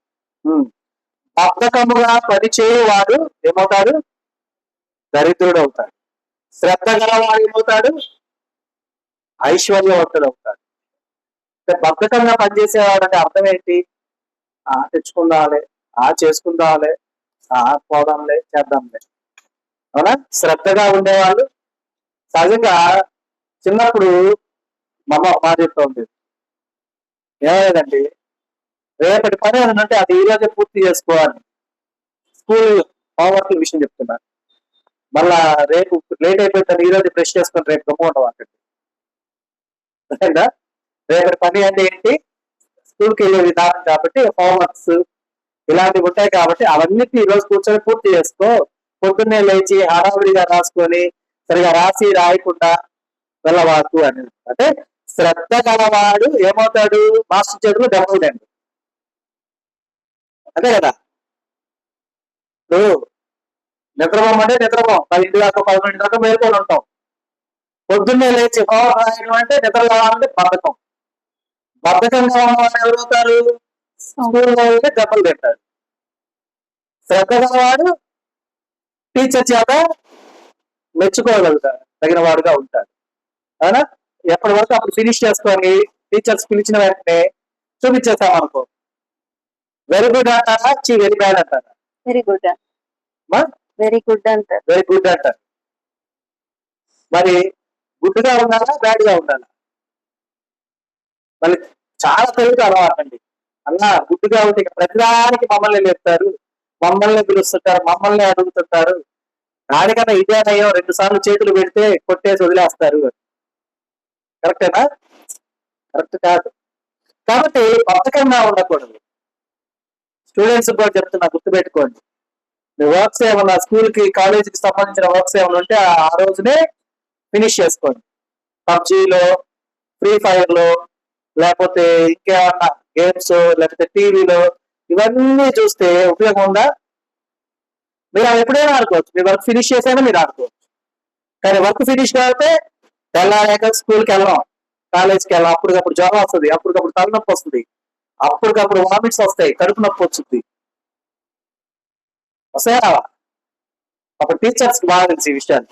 బద్ధకముగా పనిచేయవాడు ఏమవుతాడు? దరిద్రుడు అవుతాడు. శ్రద్ధ గలవాడు ఏమవుతాడు? ఐశ్వర్యవంతుడు అవుతాడు. బద్ధకంగా పనిచేసేవాడు అంటే అర్థం ఏంటి? తెచ్చుకుందాంలే, చేసుకుందాంలే, పోదాంలే, చేద్దాంలే, అవునా? శ్రద్ధగా ఉండేవాళ్ళు సహజంగా చిన్నప్పుడు మా చెప్తా ఉండేది ఏమయ్యేదండి, రేపటి పని ఏదంటే అది ఈ రోజే పూర్తి చేసుకోవాలి. స్కూల్ హోంవర్క్ విషయం చెప్తున్నారు. మళ్ళా రేపు లేట్ అయిపోతుంది, ఈ రోజు బ్రష్ చేసుకొని రేపు గమ్ముంటాం అక్కడికి. రేపటి పని అంటే ఏంటి? స్కూల్కి వెళ్ళే విధానం కాబట్టి హోంవర్క్స్ ఇలాంటివి ఉంటాయి కాబట్టి అవన్నిటిని ఈ రోజు కూర్చొని పూర్తి చేసుకో. పొద్దున్నే లేచి హడావిడిగా రాసుకొని సరిగా రాయకుండా వెళ్ళవాకు అనేది. అంటే శ్రద్ధ గలవాడు ఏమవుతాడు? మాస్టర్ చేతులు దెబ్బలుండండి. అదే కదా. నిద్రపోమంటే నిద్రపోం, 10 దాకా 11 దాకా మేల్కొని ఉంటాం. పొద్దున్నే లేచి రాయడం అంటే నిద్ర కావాలంటే బద్ధకంగా ఉన్నవాడు ఎవరవుతారు? స్కూల్లో దెబ్బలు తింటాడు. శ్రద్ధ గలవాడు టీచర్ చేత మెచ్చుకోగలుగుతాడు, తగిన వాడుగా ఉంటాడు. అవునా? ఎప్పటి వరకు అప్పుడు ఫినిష్ చేసుకొని టీచర్స్ పిలిచిన వెంటనే చూపించేస్తాం అనుకో. వెరీ గుడ్ అంటారా? వెరీ బ్యాడ్ అంటారా? వెరీ గుడ్ వెరీ గుడ్ అంటారు. వెరీ గుడ్ అంటారు. మరి గుడ్ గా ఉండాలా, బ్యాడ్ గా ఉండాలా? మళ్ళీ చాలా తెలుగు అలవాటు అండి. అలా గుడ్డుగా ఉంటే ప్రతిదానికి మమ్మల్ని లేపుతారు, మమ్మల్ని పిలుస్తుంటారు, మమ్మల్ని అడుగుతుంటారు. దానికన్నా ఇదే నయం, 2 సార్లు చేతులు పెడితే కొట్టేసి వదిలేస్తారు. కరెక్టేనా? కరెక్ట్ కాదు. కాబట్టి బద్ధకంగా ఉండకూడదు. స్టూడెంట్స్ కూడా చెప్తున్నా, గుర్తుపెట్టుకోండి. మీ వర్క్స్ ఏమన్నా స్కూల్కి కాలేజీకి సంబంధించిన వర్క్స్ ఏమైనా ఉంటే ఆ రోజునే ఫినిష్ చేసుకోండి. పబ్జీలో, ఫ్రీ ఫైర్ లో, లేకపోతే ఇంకేమన్నా గేమ్స్, లేకపోతే టీవీలో ఇవన్నీ చూస్తే ఉపయోగం ఉందా? మీరు అవి ఎప్పుడైనా ఆడుకోవచ్చు. మీ వర్క్ ఫినిష్ చేసైనా మీరు ఆడుకోవచ్చు. కానీ వర్క్ ఫినిష్ కాకపోతే తెల్లారాక స్కూల్కి వెళ్ళాం, కాలేజ్కి వెళ్ళాం, అప్పటికప్పుడు జ్వరం వస్తుంది, అప్పటికప్పుడు తలనొప్పి వస్తుంది, అప్పటికప్పుడు వామిట్స్ వస్తాయి, కడుపు నొప్పి వచ్చింది. వస్తాయా? అప్పుడు టీచర్స్ బాగా తెలిసి ఈ విషయాలు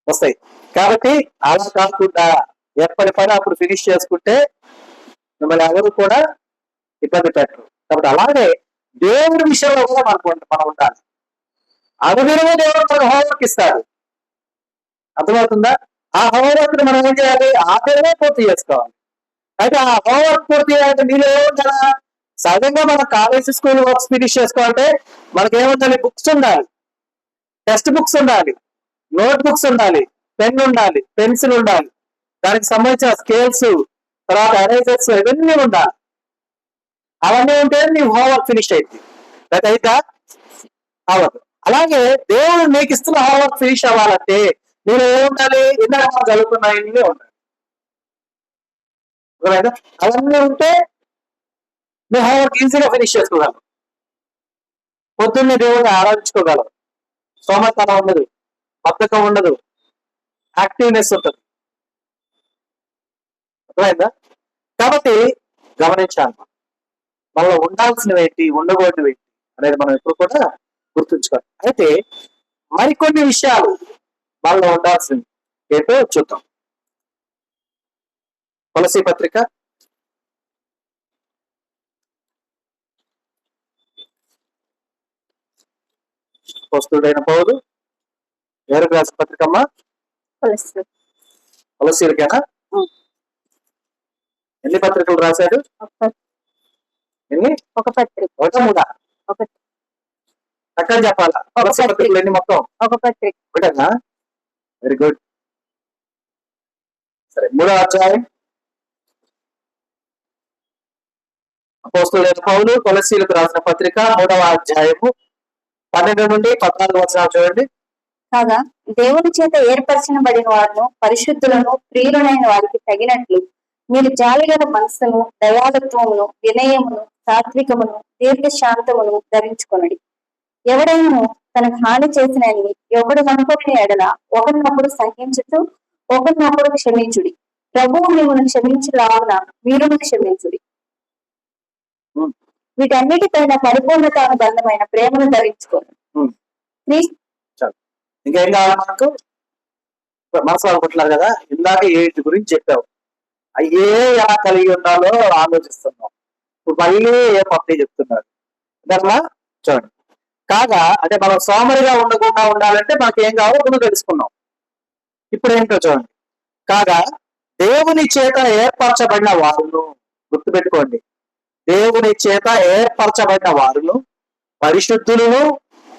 వస్తాయి. కాబట్టి అలా కాకుండా ఎప్పటి పని అప్పుడు ఫినిష్ చేసుకుంటే మిమ్మల్ని ఎవరు కూడా ఇబ్బంది పెట్టరు. కాబట్టి అలాగే దేవుడి విషయంలో కూడా మనం ఉండాలి. అనుదినము దేవుడు మనకు హోంవర్క్ ఇస్తాడు. అర్థమవుతుందా? ఆ హోంవర్క్ మనం ఏం చేయాలి? ఆ దేవుడే పూర్తి చేసుకోవాలి. అయితే ఆ హోంవర్క్ పూర్తి చేయాలంటే మీరు ఏముంటారా? సహజంగా మన కాలేజ్ స్కూల్ వర్క్స్ ఫినిష్ చేసుకోవాలంటే మనకి ఏముండాలి? బుక్స్ ఉండాలి, టెక్స్ట్ బుక్స్ ఉండాలి, నోట్ బుక్స్ ఉండాలి, పెన్ ఉండాలి, పెన్సిల్ ఉండాలి, దానికి సంబంధించిన స్కేల్స్, తర్వాత ఎరేజర్స్ ఇవన్నీ ఉండాలి. అవన్నీ ఉంటే నీ హోంవర్క్ ఫినిష్ అయింది. అయితే అవ్వదు. అలాగే దేవుడు నీకు ఇస్తున్న హోంవర్క్ ఫినిష్ అవ్వాలంటే నేను ఏముండాలి? ఇందాక చదువుకున్నాయన్నీ ఉండాలి. అవన్నీ ఉంటే నీ హోంవర్క్ ఈజీగా ఫినిష్ చేసుకోగలవు. పొద్దున్నే దేవుడిని ఆరాధించుకోగలవు. సోమతనం ఉండదు, బద్ధకం ఉండదు, యాక్టివ్నెస్ ఉంటుంది. అర్థమైందా? కాబట్టి గమనించాలి, మనలో ఉండాల్సినవి ఏంటి, ఉండకూడనివి ఏంటి అనేది మనం ఎప్పుడు కూడా గుర్తుంచుకోవాలి. అయితే మరికొన్ని విషయాలు మనలో ఉండాల్సినవి ఏంటో చూద్దాం. కొలసీ పత్రిక 'అపోస్తలుడైన పౌలు ఎవరికి రాసిన పత్రికమ్మా? కొలసీలకేనా? ఎన్ని పత్రికలు రాశాడు? ఎన్ని? ఒక పత్రిక. చక్కగా చెప్పాలా? కొలసీ పత్రికలు ఎన్ని మొత్తం? ఒక పత్రిక. ఒకటేనా? Very good. సరే, 3వ అధ్యాయం అపోస్తలుడైన పౌలు కొలసీలకు రాసిన పత్రిక 3వ అధ్యాయము 12 నుండి 14 వచనాలు చూడండి. కాగా దేవుని చేత ఏర్పరచబడిన వారును పరిశుద్ధులను ప్రియులైన వారికి తగినట్లు మీరు జాలిగల మనస్సును, దయాళత్వమును, వినయమును, సాత్వికమును, దీర్ఘశాంతమును ధరించుకొనుడి. ఎవడైనా తనకు హాని చేసినని ఒకడు అనుకునే ఎడల ఒకరినొకడు సహించుతూ ఒకరినొకరు క్షమించుడి, ప్రభువు మిమ్మల్ని క్షమించులాగున మీరును క్షమించుడి. ఉమ్, వీటన్నిటిపైన పరిపూర్ణత అనుబంధమైన ప్రేమను ధరించుకోండి. ఉమ్. క్రీస్తు చాలు. ఇంకేం కావాలి మనకు? మనసు అనుకుంటున్నారు కదా, ఇందాక 8 గురించి చెప్పావు. అయ్యే ఎలా కలిగి ఉండాలో ఆలోచిస్తున్నాం. ఇప్పుడు మళ్ళీ ఏ కొత్త చెప్తున్నారు కదా. చూడండి, కాగా అంటే మనం సోమరిగా ఉండకుండా ఉండాలంటే మనకి ఏం కావాలో ముందు తెలుసుకున్నాం. ఇప్పుడు ఏంటో చూడండి, కాగా దేవుని చేత ఏర్పరచబడిన వారును, గుర్తుపెట్టుకోండి, దేవుని చేత ఏర్పరచబడిన వారును పరిశుద్ధులను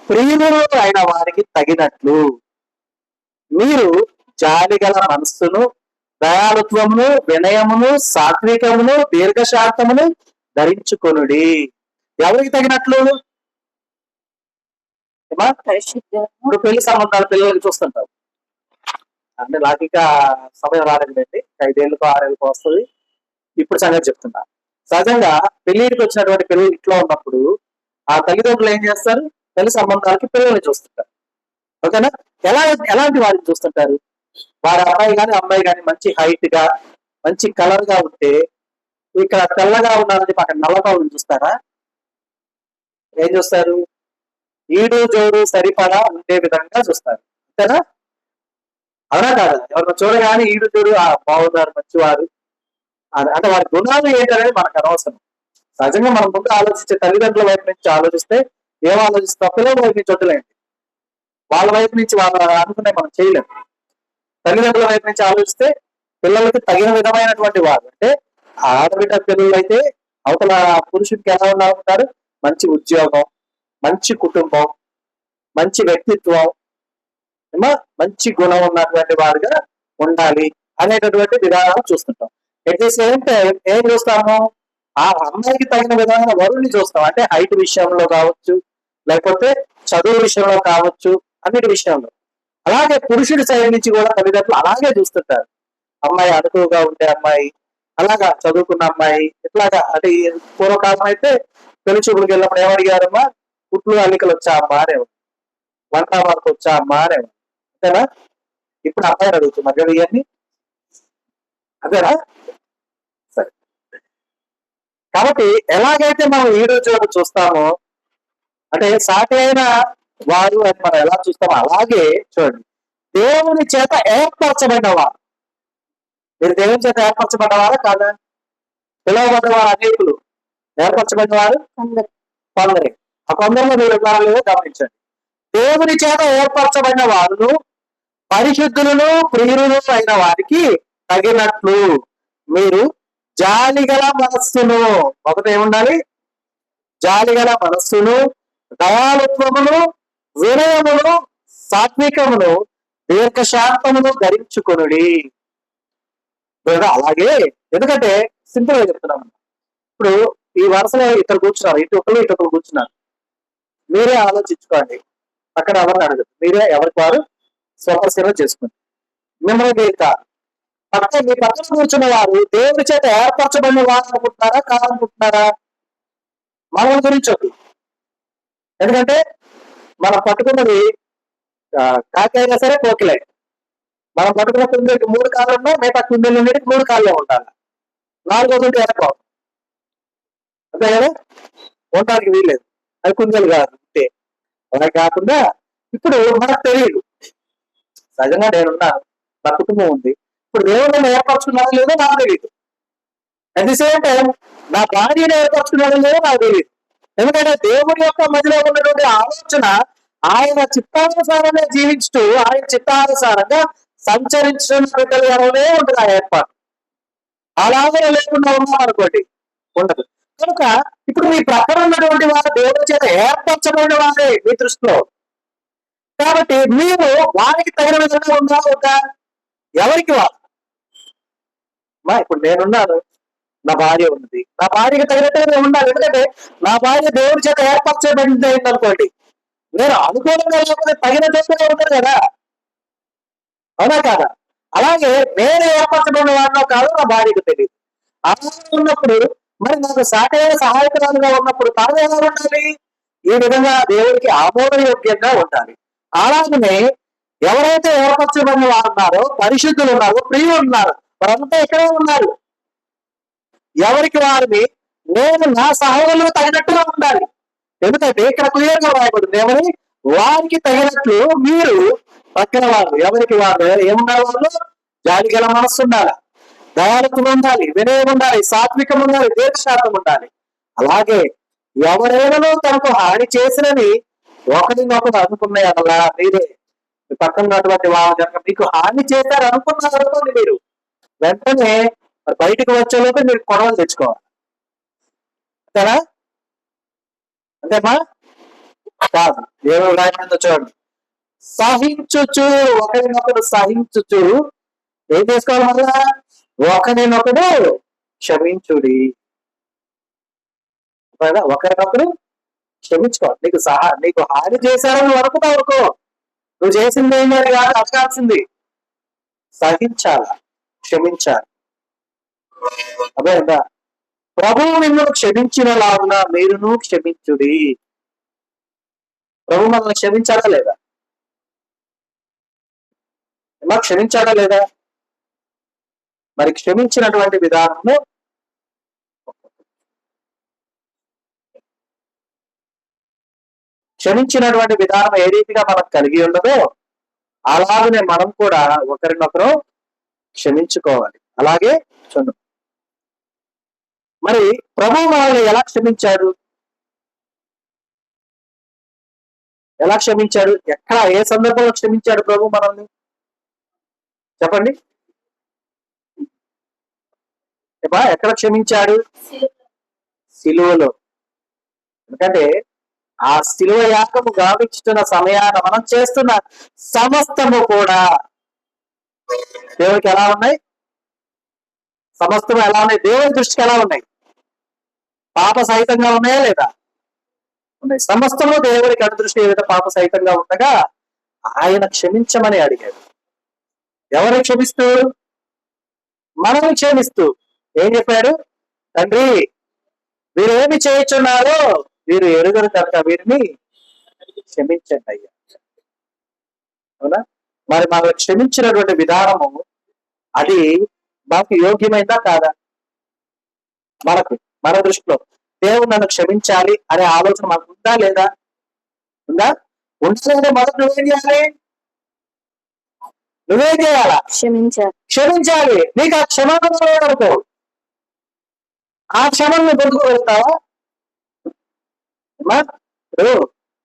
ప్రియులను అయిన వారికి తగినట్లు మీరు జాలిగల మనస్సును, దయాళుత్వమును, వినయమును, సాత్వికమును, దీర్ఘశాంతమును ధరించుకొనుడి. ఎవరికి తగినట్లు? ఏమా? పరిశుద్ధులను ఇప్పుడు పెళ్లి సంబంధాలు పిల్లలకి చూస్తుంటారు. అంటే నాకు ఇంకా సమయం రాలేదండి, 5 ఏళ్ళకో 6 ఏళ్ళకో వస్తుంది. ఇప్పుడు సంగతి చెప్తున్నా. సహజంగా పెళ్లికి వచ్చినటువంటి పిల్లలు ఇంట్లో ఉన్నప్పుడు ఆ తల్లిదండ్రులు ఏం చేస్తారు? పెళ్లి సంబంధాలకి పిల్లల్ని చూస్తుంటారు. ఓకేనా? ఎలాంటి వారిని చూస్తుంటారు? వారి అబ్బాయి కానీ అమ్మాయి కానీ మంచి హైట్ గా, మంచి కలర్ గా ఉంటే, ఇక్కడ తెల్లగా ఉన్నారని అక్కడ నల్లగా ఉండి చూస్తారా? ఏం చూస్తారు? ఈడు జోడు సరిపడా ఉండే విధంగా చూస్తారు. అంతేనా? అవునా కాదా? ఎవరిని చూడగానే ఈడు జోడు బాగున్నారు, మంచివారు అంటే వారి గుణాలు ఏంటనేది మనకు అనవసరం. సహజంగా మనం ముందు ఆలోచించే తల్లిదండ్రుల వైపు నుంచి ఆలోచిస్తే ఏం ఆలోచిస్తాం? పిల్లల వైపు నుంచి వద్దులేండి, వాళ్ళ వైపు నుంచి వాళ్ళ అనుకునే మనం చేయలేము. తల్లిదండ్రుల వైపు నుంచి ఆలోచిస్తే పిల్లలకి తగిన విధమైనటువంటి వారు, అంటే ఆడబిడ్డ పిల్లలు అయితే అవతల పురుషుడికి ఎలా ఉంటారు? మంచి ఉద్యోగం, మంచి కుటుంబం, మంచి వ్యక్తిత్వం, మంచి గుణం ఉన్నటువంటి వారుగా ఉండాలి అనేటటువంటి విధానాలు చూస్తుంటాం. ఎట్ ది సేమ్ టైం ఏం చూస్తాము? ఆ అమ్మాయికి తగిన విధమైన వరుణ్ణి చూస్తాం. అంటే హైట్ విషయంలో కావచ్చు, లేకపోతే చదువు విషయంలో కావచ్చు, అన్నిటి విషయంలో. అలాగే పురుషుడి సైడ్ నుంచి కూడా తల్లిదండ్రులు అలాగే చూస్తుంటారు. అమ్మాయి అనుకువగా ఉండే అమ్మాయి, అలాగా చదువుకున్న అమ్మాయి, ఇట్లాగా. అంటే పూర్వకాలం అయితే పెళ్లి చూపులకు వెళ్ళినప్పుడు ఏమడిగారమ్మా? పుట్లు అల్లికలు వచ్చా అమ్మా అనేవారు, వంట వరకు వచ్చా అమ్మా అనేవారు. అంతేనా? ఇప్పుడు అమ్మాయిని అడుగుతున్నారు కదా ఇవన్నీ. అంతేనా? సరే. కాబట్టి ఎలాగైతే మనం ఈ రోజు చూస్తామో, అంటే సాటి అయిన వారు అని మనం ఎలా చూస్తామో అలాగే చూడండి, దేవుని చేత ఏర్పరచబడినవారు. మీరు దేవుని చేత ఏర్పరచబడ్డవారా కాదా? పిలువబడ్డవారు అనేకులు, ఏర్పరచబడిన వారు కొందరే. ఆ కొందరిలో మీరు ఉన్నారో గమనించండి. దేవుని చేత ఏర్పరచబడిన వారును పరిశుద్ధులను ప్రియులను అయిన వారికి తగినట్లు మీరు జాలిగల మనస్సును, ఒకటి ఏముండాలి? జాలిగల మనస్సును, దయాళుత్వమును, వినయమును, సాత్వికమును, దీర్ఘశాంతమును ధరించుకొనుడి. అలాగే, ఎందుకంటే సింపుల్ గా చెప్తున్నాం. ఇప్పుడు ఈ వరుసలో ఇద్దరు కూర్చున్నారు, ఇటు కూర్చున్నారు. మీరే ఆలోచించుకోండి, అక్కడ ఎవరిని అడగదు, మీరే ఎవరికి వారు స్వపరిశీలన చేసుకోండి. మిమ్మల్ని మీ పక్కన కూర్చున్న వారు దేవుని చేత ఏర్పరచబడిన వారు అనుకుంటున్నారా కాదనుకుంటున్నారా? మన గురించి వద్దు, ఎందుకంటే మనం పట్టుకున్నది కాకి అయినా సరే కోకిలే. మనం పట్టుకున్న కుందేకి 3 కాళ్ళు ఉన్నా, మిగతా కుందేలు 3 కాళ్ళే ఉండాలి. 4వ కుంటే వెనక అంతే కదా, ఉండడానికి వీల్లేదు. అది కుందేలు కాదు ఉంటే. అలా కాకుండా ఇప్పుడు మనకు తెలియదు, సహజంగా నేనున్నాను, నా కుటుంబం ఉంది. ఇప్పుడు దేవుడిని ఏర్పరచుకున్నాడో లేదో నాకు తెలియదు. అట్ ది సేమ్ టైం నా భార్యను ఏర్పరచుకున్నాడో లేదో నాకు తెలియదు. ఎందుకంటే దేవుడి యొక్క మధ్యలో ఉన్నటువంటి ఆలోచన ఆయన చిత్తానుసారంగా జీవించుతూ ఆయన చిత్తానుసారంగా సంచరించడం బిడ్డలు ఎవరే ఉంటుంది ఆ ఏర్పాటు. అలాగే లేకుండా ఉన్నాం అనుకోండి, ఉండదు. కనుక ఇప్పుడు మీ ప్రక్కన ఉన్నటువంటి వారు దేవుడి చేత ఏర్పరచబడిన వారే మీ దృష్టిలో. కాబట్టి మీరు వారికి తగిన విధంగా ఉందా ఒక ఎవరికి వారు? ఇప్పుడు నేనున్నాను, నా భార్య ఉంది, నా భార్యకి తగినట్టుగా ఉండాలి. ఎందుకంటే నా భార్య దేవుడి చేత ఏర్పరచబడింది అనుకోండి, నేను అనుకూలంగా లేకపోతే తగినట్టుగా ఉంటాను కదా, అవునా కాదా? అలాగే నేను ఏర్పరచబడిన వాడినో కాదో నా భార్యకు తెలియదు. అలా ఉన్నప్పుడు మరి నాకు సాటైన సహాయకురాలుగా ఉన్నప్పుడు తాను ఎలా ఉండాలి? ఈ విధంగా దేవుడికి ఆమోదయోగ్యంగా ఉండాలి. అలాగనే ఎవరైతే ఏర్పరచబడిన వారు ఉన్నారో, పరిశుద్ధులు ఉన్నారో, ప్రియులు ఉన్నారు, వారంతా ఇక్కడే ఉన్నారు. ఎవరికి వారిని నేను నా సహోదరులకు తగినట్టుగా ఉండాలి. ఎందుకంటే ఇక్కడ క్లియర్గా రాయబడింది ఏమని, వారికి తగినట్లు మీరు పక్కన వారు ఎవరికి వారు ఏమున్నారు, వాళ్ళు జాలి గల మనస్సు ఉండాలి, దయాళుత్వం ఉండాలి, వినయం ఉండాలి, సాత్వికం ఉండాలి, దీర్ఘశాంతం ఉండాలి. అలాగే ఎవరైనా తనకు హాని చేసినని ఒకరినొకరు అనుకున్నాయి అలా మీరే మీ పక్కన ఉన్నటువంటి వాళ్ళు కనుక మీకు హాని చేశారు అనుకున్నారు అనుకోండి, మీరు వెంటనే బయటకు వచ్చేలోపు మీరు కొడవలు తెచ్చుకోవాలి. అంతేనా? అంతేమా? కాదు. దేవుడు రాయమందో చూడండి, సహించుచు, ఒకరినొకరు సహించుచు ఏం చేసుకోవాలి, మళ్ళా ఒకరినొకడు క్షమించుడి. ఒకరినొకరు క్షమించుకోవాలి. నీకు హాని చేశారని అనుకున్నావు అనుకో, నువ్వు చేసింది ఏంటని కాదు అడగాల్సింది, సహించాల, క్షమించాలి. అదేందా, ప్రభువు మిమ్మల్ని క్షమించిన లాగున మీరును క్షమించుడి. ప్రభు మనల్ని క్షమించాడా లేదా? ఏమా క్షమించాడా లేదా? మరి క్షమించినటువంటి విధానము క్షమించినటువంటి విధానం ఏ రీతిగా మనకు కలిగి ఉన్నదో అలాగనే మనం కూడా ఒకరినొకరు క్షమించుకోవాలి. అలాగే చూడండి, మరి ప్రభు మనల్ని ఎలా క్షమించాడు? ఎలా క్షమించాడు? ఎక్కడ, ఏ సందర్భంలో క్షమించాడు ప్రభు మనల్ని? చెప్పండి. ఎక్కడ క్షమించాడు? సిలువలో. ఎందుకంటే ఆ సిలువ యాగము గావించుతున్న సమయాన మనం చేస్తున్న సమస్తము కూడా దేవుడికి ఎలా ఉన్నాయి? సమస్తము ఎలా ఉన్నాయి? దేవుని దృష్టికి ఎలా ఉన్నాయి? పాప సహితంగా ఉన్నాయా లేదా? ఉన్నాయి. సమస్తము దేవుడికి అనుదృష్టి ఏదైతే పాప సహితంగా ఉండగా ఆయన క్షమించమని అడిగాడు. ఎవరిని క్షమిస్తూ? మనల్ని క్షమిస్తూ ఏం చెప్పాడు? తండ్రి, వీరేమి చేయుచున్నారో వీరు ఎరుగరు కనుక వీరిని క్షమించండి అయ్యా. అవునా? మరి మనల్ని క్షమించినటువంటి విధానము అది మనకు యోగ్యమైందా కాదా? మన దృష్టిలో దేవుడు నన్ను క్షమించాలి అనే ఆలోచన మనకు ఉందా లేదా? ఉందా? ఉంటే మొదటి నువ్వేం చేయాలి? నువ్వేం చేయాలా? క్షమించాలి. నీకు ఆ క్షమాపణ అనుకో, ఆ క్షమను పొందుకోగలుగుతావా?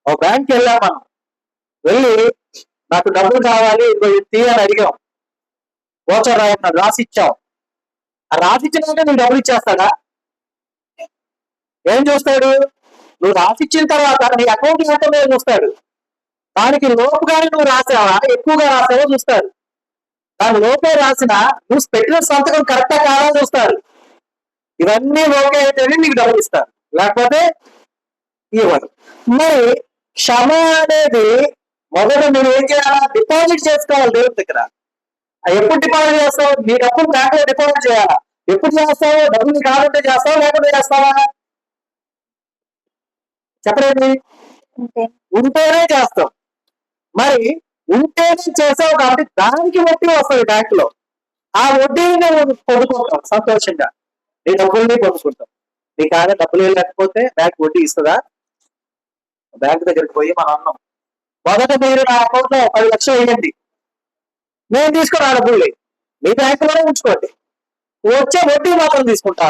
ఒక బ్యాంక్ వెళ్ళాం, మనం వెళ్ళి నాకు డబ్బులు కావాలి తీయని అడిగాం, గోచర రాయమన్నాడు, రాసిచ్చాం. ఆ రాసిచ్చినాక నీకు డబ్బులు ఇచ్చేస్తాడా? ఏం చూస్తాడు? నువ్వు రాసిచ్చిన తర్వాత నీ అకౌంట్ ఎంత మీద చూస్తాడు. దానికి లోపుగానే నువ్వు రాసావా, ఎక్కువగా రాసావో చూస్తాడు. దాని లోపే రాసిన నువ్వు పెట్టిన సంతకం కరెక్టా కాదా చూస్తాడు. ఇవన్నీ ఓకే అయితేనే నీకు డబ్బులు ఇస్తారు, లేకపోతే ఇవ్వరు. మరి క్షమ అనేది మొదట నువ్వు ఏం చేయాలా? డిపాజిట్ చేసుకోవాలి దేవుడి దగ్గర. ఎప్పుడు డిపాజిట్ చేస్తావు? నీ డబ్బులు బ్యాంక్ లో డిపాజిట్ చేయాలా? ఎప్పుడు చేస్తావు? డబ్బులు కావాలంటే చేస్తావా, లేకపోతే చేస్తావా? చెప్పలేదు. ఉంటేనే చేస్తావు. మరి ఉంటేనే చేసావు కాబట్టి దానికి వడ్డీ వస్తుంది బ్యాంక్ లో. ఆ వడ్డీని నువ్వు పొందుకుంటావు సంతోషంగా, నీ డబ్బుల్ని పొందుకుంటావు. నీ కాగా డబ్బులు లేకపోతే బ్యాంక్ వడ్డీ ఇస్తుందా? బ్యాంక్ దగ్గరికి పోయి మనం అన్నాం, మొదట మీరు నా అకౌంట్ లో 10 లక్షలు వేయండి, నేను తీసుకుని ఆ డబ్బుల్ని మీ బ్యాంకులోనే ఉంచుకోండి, వచ్చే వడ్డీ మాత్రం తీసుకుంటా.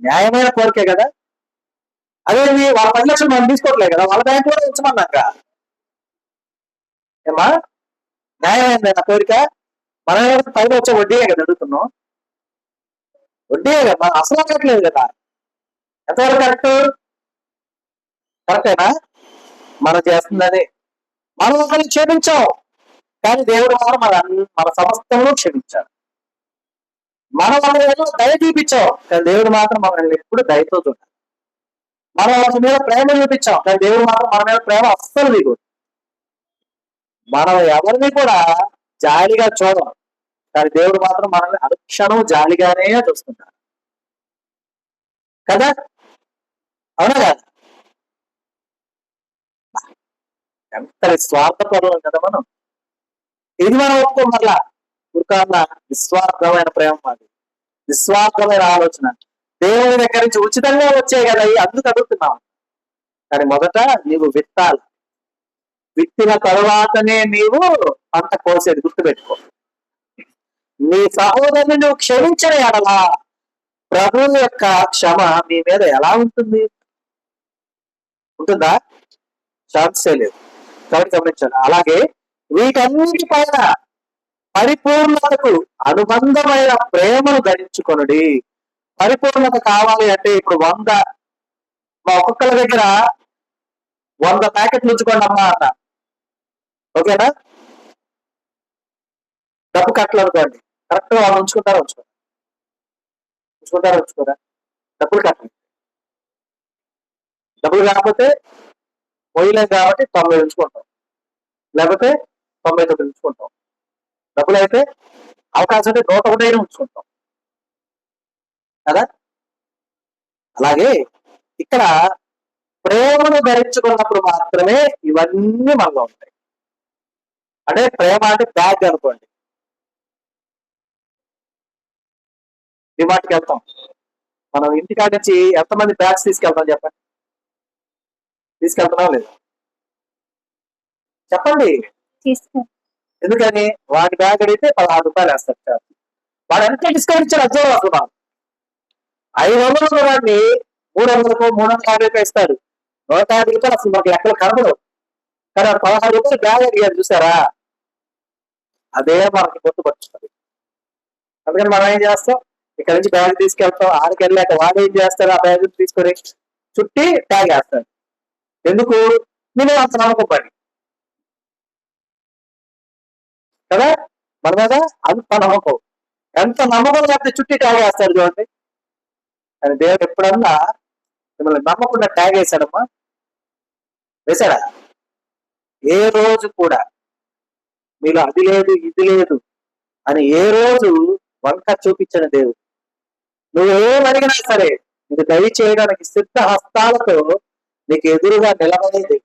న్యాయమైన కోరికే కదా. అదే వాళ్ళ 10 లక్షలు మనం తీసుకోవట్లేదు కదా, వాళ్ళ బ్యాంకులోనే ఉంచమన్నాక ఏమా న్యాయమైంది నా కోరిక? మనం పైన వచ్చే వడ్డీయే కదా అడుగుతున్నాం, వడ్డీయే కదా, మనం అసలు అక్కట్లేదు కదా. ఎంతవరకు కరెక్ట్? కరెక్టేనా? మనం చేస్తుందని మనం ఒకరిని క్షమించాం, కానీ దేవుడు మాత్రం మన సమస్తంలో క్షమించాడు. మనం వాళ్ళ దయ చూపించాం, కానీ దేవుడు మాత్రం మనల్ని ఎప్పుడు దయతో చూడాలి. మనం వాళ్ళ మీద ప్రేమ చూపించాం, కానీ దేవుడు మాత్రం మన మీద ప్రేమ అస్సలు దిగుడు. మనం ఎవరిని కూడా జాలిగా చూడం, కానీ దేవుడు మాత్రం మనల్ని అనుక్షణం జాలిగానే చూస్తుంటాడు కదా. అవునా కదా? ఎంత మరి స్వార్థపరులం కదా మనం. ఇది మనం ఒప్పుకోమల్లా ఉరకాల నిస్వార్థమైన ప్రేమ మాది, నిస్వార్థమైన ఆలోచన దేవుని దగ్గర నుంచి ఉచితంగా వచ్చాయి కదా అందుకు అడుగుతున్నాం. కానీ మొదట నీవు విత్తాలి, విత్తిన తరువాతనే నీవు పంట కోసేది గుర్తుపెట్టుకో. నీ సహోదరుని నువ్వు క్షమించిన ఎడలా ప్రభువు యొక్క క్షమ మీ మీద ఎలా ఉంటుంది? ఉంటుందా? ఛాన్సే లేదు. కాబట్టి గమనించాలి. అలాగే వీటన్నిటి పైన పరిపూర్ణతకు అనుబంధమైన ప్రేమను ధరించుకొనుడి. పరిపూర్ణత కావాలి అంటే ఇప్పుడు 100 మా ఒక్కొక్కరి దగ్గర 100 ప్యాకెట్లు ఉంచుకోండి అమ్మా అన్న, ఓకేనా? డబ్బు కట్టలు అనుకోండి, కరెక్ట్ గా వాళ్ళు ఉంచుకుంటారా ఉంచుకోరా? డబ్బులు కట్టండి. డబ్బులు కాకపోతే మొయ్యలేదు కాబట్టి 90 ఉంచుకుంటాం, లేకపోతే 99 ఉంచుకుంటాం. డబ్బులు అయితే అవకాశం ఉంటే 101 ఉంచుకుంటాం కదా. అలాగే ఇక్కడ ప్రేమను ధరించుకున్నప్పుడు మాత్రమే ఇవన్నీ మనలో ఉంటాయి. అంటే ప్రేమ అంటే బ్యాగ్ అనుకోండి. డిమార్ట్కి వెళ్తాం, మనం ఇంటికాడ నుంచి ఎంతమంది బ్యాగ్స్ తీసుకెళ్తాం చెప్పండి? తీసుకెళ్తున్నాం లేదు చెప్పండి? ఎందుకని? వాడి బ్యాగ్ అడిగితే 16 రూపాయలు వేస్తారు సార్. వాడు ఎంత డిస్కౌంట్ ఇచ్చారు అర్థం అసలు. 500 వాడిని 300కు 350 ఇస్తాడు. 150 రూపాయలు అసలు మనకి లెక్కలు కనబడవు. కానీ 16 రూపాయలు బ్యాగ్ అడిగారు చూసారా, అదే మనకి గుర్తుపడుతుంది. అందుకని మనం ఏం చేస్తాం? ఇక్కడ నుంచి బ్యాగ్ తీసుకెళ్తాం, ఆడికి వెళ్ళాక వాడు ఏం చేస్తాడు? ఆ బ్యాగ్ తీసుకొని చుట్టి ట్యాగ్ వేస్తాడు. ఎందుకు? నేను అంత నమ్మకం పడి కదా మన మీద అంత నమ్మకం. ఎంత నమ్మకం లేకపోతే చుట్టి ట్యాగ్ వేస్తాడు చూడండి. కానీ దేవుడు ఎప్పుడన్నా మిమ్మల్ని నమ్మకుండా ట్యాగ్ వేశాడమ్మా? వేశాడా? ఏ రోజు కూడా మీలో అది లేదు ఇది లేదు అని ఏ రోజు వంక చూపించిన దేవుడు. నువ్వేం అడిగినా సరే నీకు దయ చేయడానికి సిద్ధ హస్తాలతో నీకు ఎదురుగా నిలబడేది.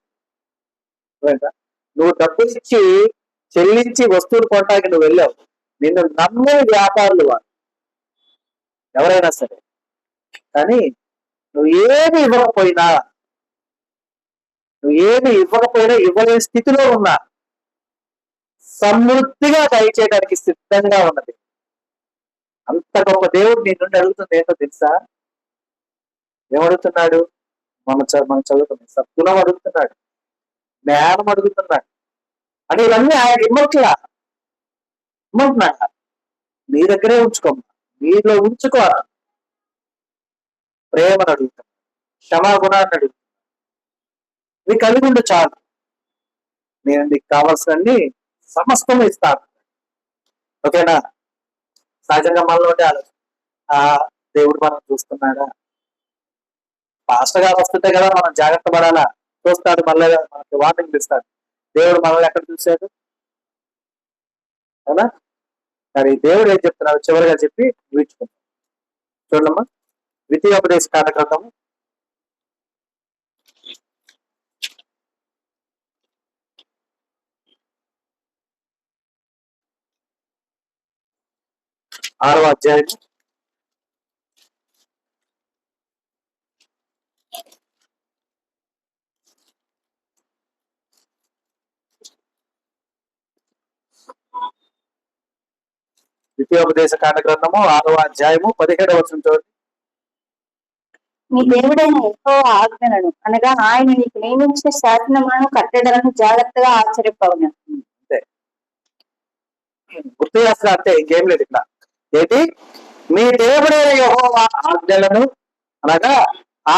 నువ్వు డబ్బులు ఇచ్చి చెల్లించి వస్తువులు కొనడానికి నువ్వు వెళ్ళావు, నిన్ను నమ్మని వ్యాపారులు వారు ఎవరైనా సరే. కానీ నువ్వు ఏమి ఇవ్వకపోయినా ఇవ్వలేని స్థితిలో ఉన్నా సమృద్ధిగా దయచేయడానికి సిద్ధంగా ఉన్నది. అంత గొప్ప దేవుడు నీ నుండి అడుగుతుంది ఏంటో తెలుసా? ఏమడుగుతున్నాడు? మనం చదువుతుంది సద్గుణం అడుగుతున్నాడు, జ్ఞానం అడుగుతున్నాడు. అంటే ఇవన్నీ ఆయన ఇమ్మట్లా నీ దగ్గరే ఉంచుకోమ్మా, నీలో ఉంచుకో. ప్రేమను అడుగుతున్నాడు, క్షమాగుణాన్ని అడుగుతున్నాడు. నీ కలిగి ఉండు చాలు, నేను నీకు కావాల్సినన్ని సమస్తం ఇస్తాను. ఓకేనా? సహజంగా మనలో ఉండే ఆలోచన, దేవుడు మనం చూస్తున్నాడా? పాస్టర్ గారు వస్తుంటే కదా మనం జాగ్రత్త పడాలా? చూస్తాడు, మళ్ళీ మనకి వార్నింగ్ ఇస్తాడు. దేవుడు మనల్ని ఎక్కడ చూశాడు? అవునా? మరి దేవుడు ఏం చెప్తున్నాడు చివరిగా చెప్పి ముగించుకుంటాం. చూడమ్మా, ద్వితీయోపదేశ కాండ గ్రంథము 6వ అధ్యాయం 6వ అధ్యాయము 17వ వచనం చూడండి. మీ దేవుడైన యెహోవా ఆజ్ఞలను అనగా ఆయన నీకు నియమించిన శాసనములను కట్టడలను జాగ్రత్తగా ఆచరింపవును. అంతే, గుర్తు చేస్తా అంతే, ఇంకేం లేదు. ఇక్కడ ఏంటి? మీ దేవుడైన యెహోవా ఆజ్ఞలను అనగా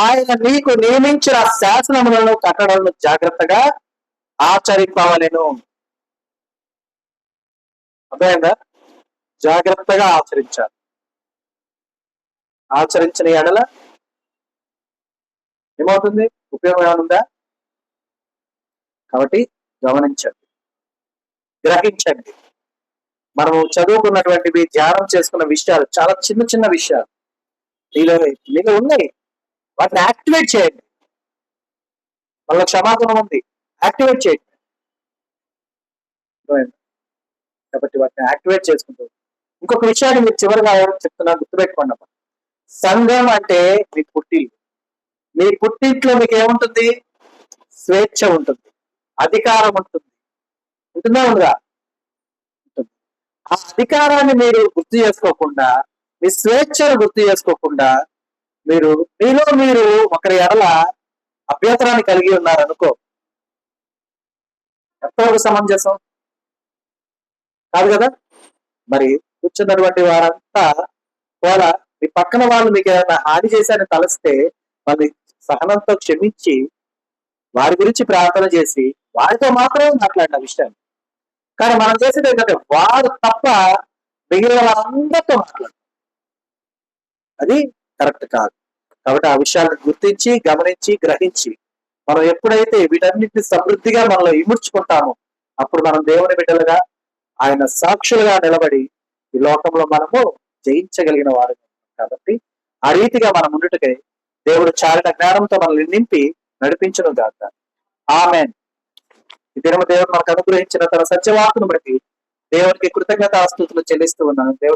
ఆయన నీకు నియమించిన శాసనములను కట్టడలను జాగ్రత్తగా ఆచరింపవలెను. అర్థమైందా? జాగ్రత్తగా ఆచరించాలి. ఆచరించిన ఎడల ఏమవుతుంది? ఉపయోగం ఏమనుందా? కాబట్టి గమనించండి, గ్రహించండి. మనము చదువుకున్నటువంటివి, ధ్యానం చేసుకున్న విషయాలు చాలా చిన్న చిన్న విషయాలు మీలో ఉన్నాయి. వాటిని యాక్టివేట్ చేయండి. వాళ్ళ క్షమాగుణం ఉంది, యాక్టివేట్ చేయండి. అర్థమైందా? కాబట్టి వాటిని యాక్టివేట్ చేసుకుంటూ ఇంకొక విషయాన్ని మీరు చివరిగా చెప్తున్నా, గుర్తుపెట్టుకోండి అమ్మా. సంఘం అంటే మీ పుట్టిల్లు. మీ పుట్టింట్లో మీకు ఏముంటుంది? స్వేచ్ఛ ఉంటుంది, అధికారం ఉంటుంది. ఉంటుందా ఉండదా? ఉంటుంది. ఆ అధికారాన్ని మీరు గుర్తు చేసుకోకుండా, మీ స్వేచ్ఛను గుర్తు చేసుకోకుండా, మీరు మీరు ఒకరి ఎడల అభ్యంతరాన్ని కలిగి ఉన్నారనుకో, ఎంతవరకు సమంజసం కాదు కదా? మరి కూర్చున్నటువంటి వారంతా వాళ్ళ మీ పక్కన వాళ్ళు మీకు ఏదైనా హాని చేశారని తలస్తే వాళ్ళని సహనంతో క్షమించి వారి గురించి ప్రార్థన చేసి వారితో మాత్రమే మాట్లాడిన విషయాన్ని. కానీ మనం చేసేది ఏంటంటే వారు తప్ప మిగిలిన వాళ్ళందరితో మాట్లాడు. అది కరెక్ట్ కాదు. కాబట్టి ఆ విషయాలను గుర్తించి, గమనించి, గ్రహించి మనం ఎప్పుడైతే వీటన్నిటిని సమృద్ధిగా మనలో ఇముడ్చుకుంటామో అప్పుడు మనం దేవుని బిడ్డలుగా, ఆయన సాక్షులుగా నిలబడి ఈ లోకంలో మనము జయించగలిగిన వారు. కాబట్టి ఆ రీతిగా మనం ఉండుటకై దేవుడు చారిన జ్ఞానంతో మనల్ని నింపి నడిపించను గాక. ఆమేన్. ఈ దినము దేవుడు మనకు అనుగ్రహించిన తన సత్యవాక్కును బట్టి దేవునికి కృతజ్ఞతాస్తుతులు చెల్లిస్తూ ఉన్నాను. దేవుడు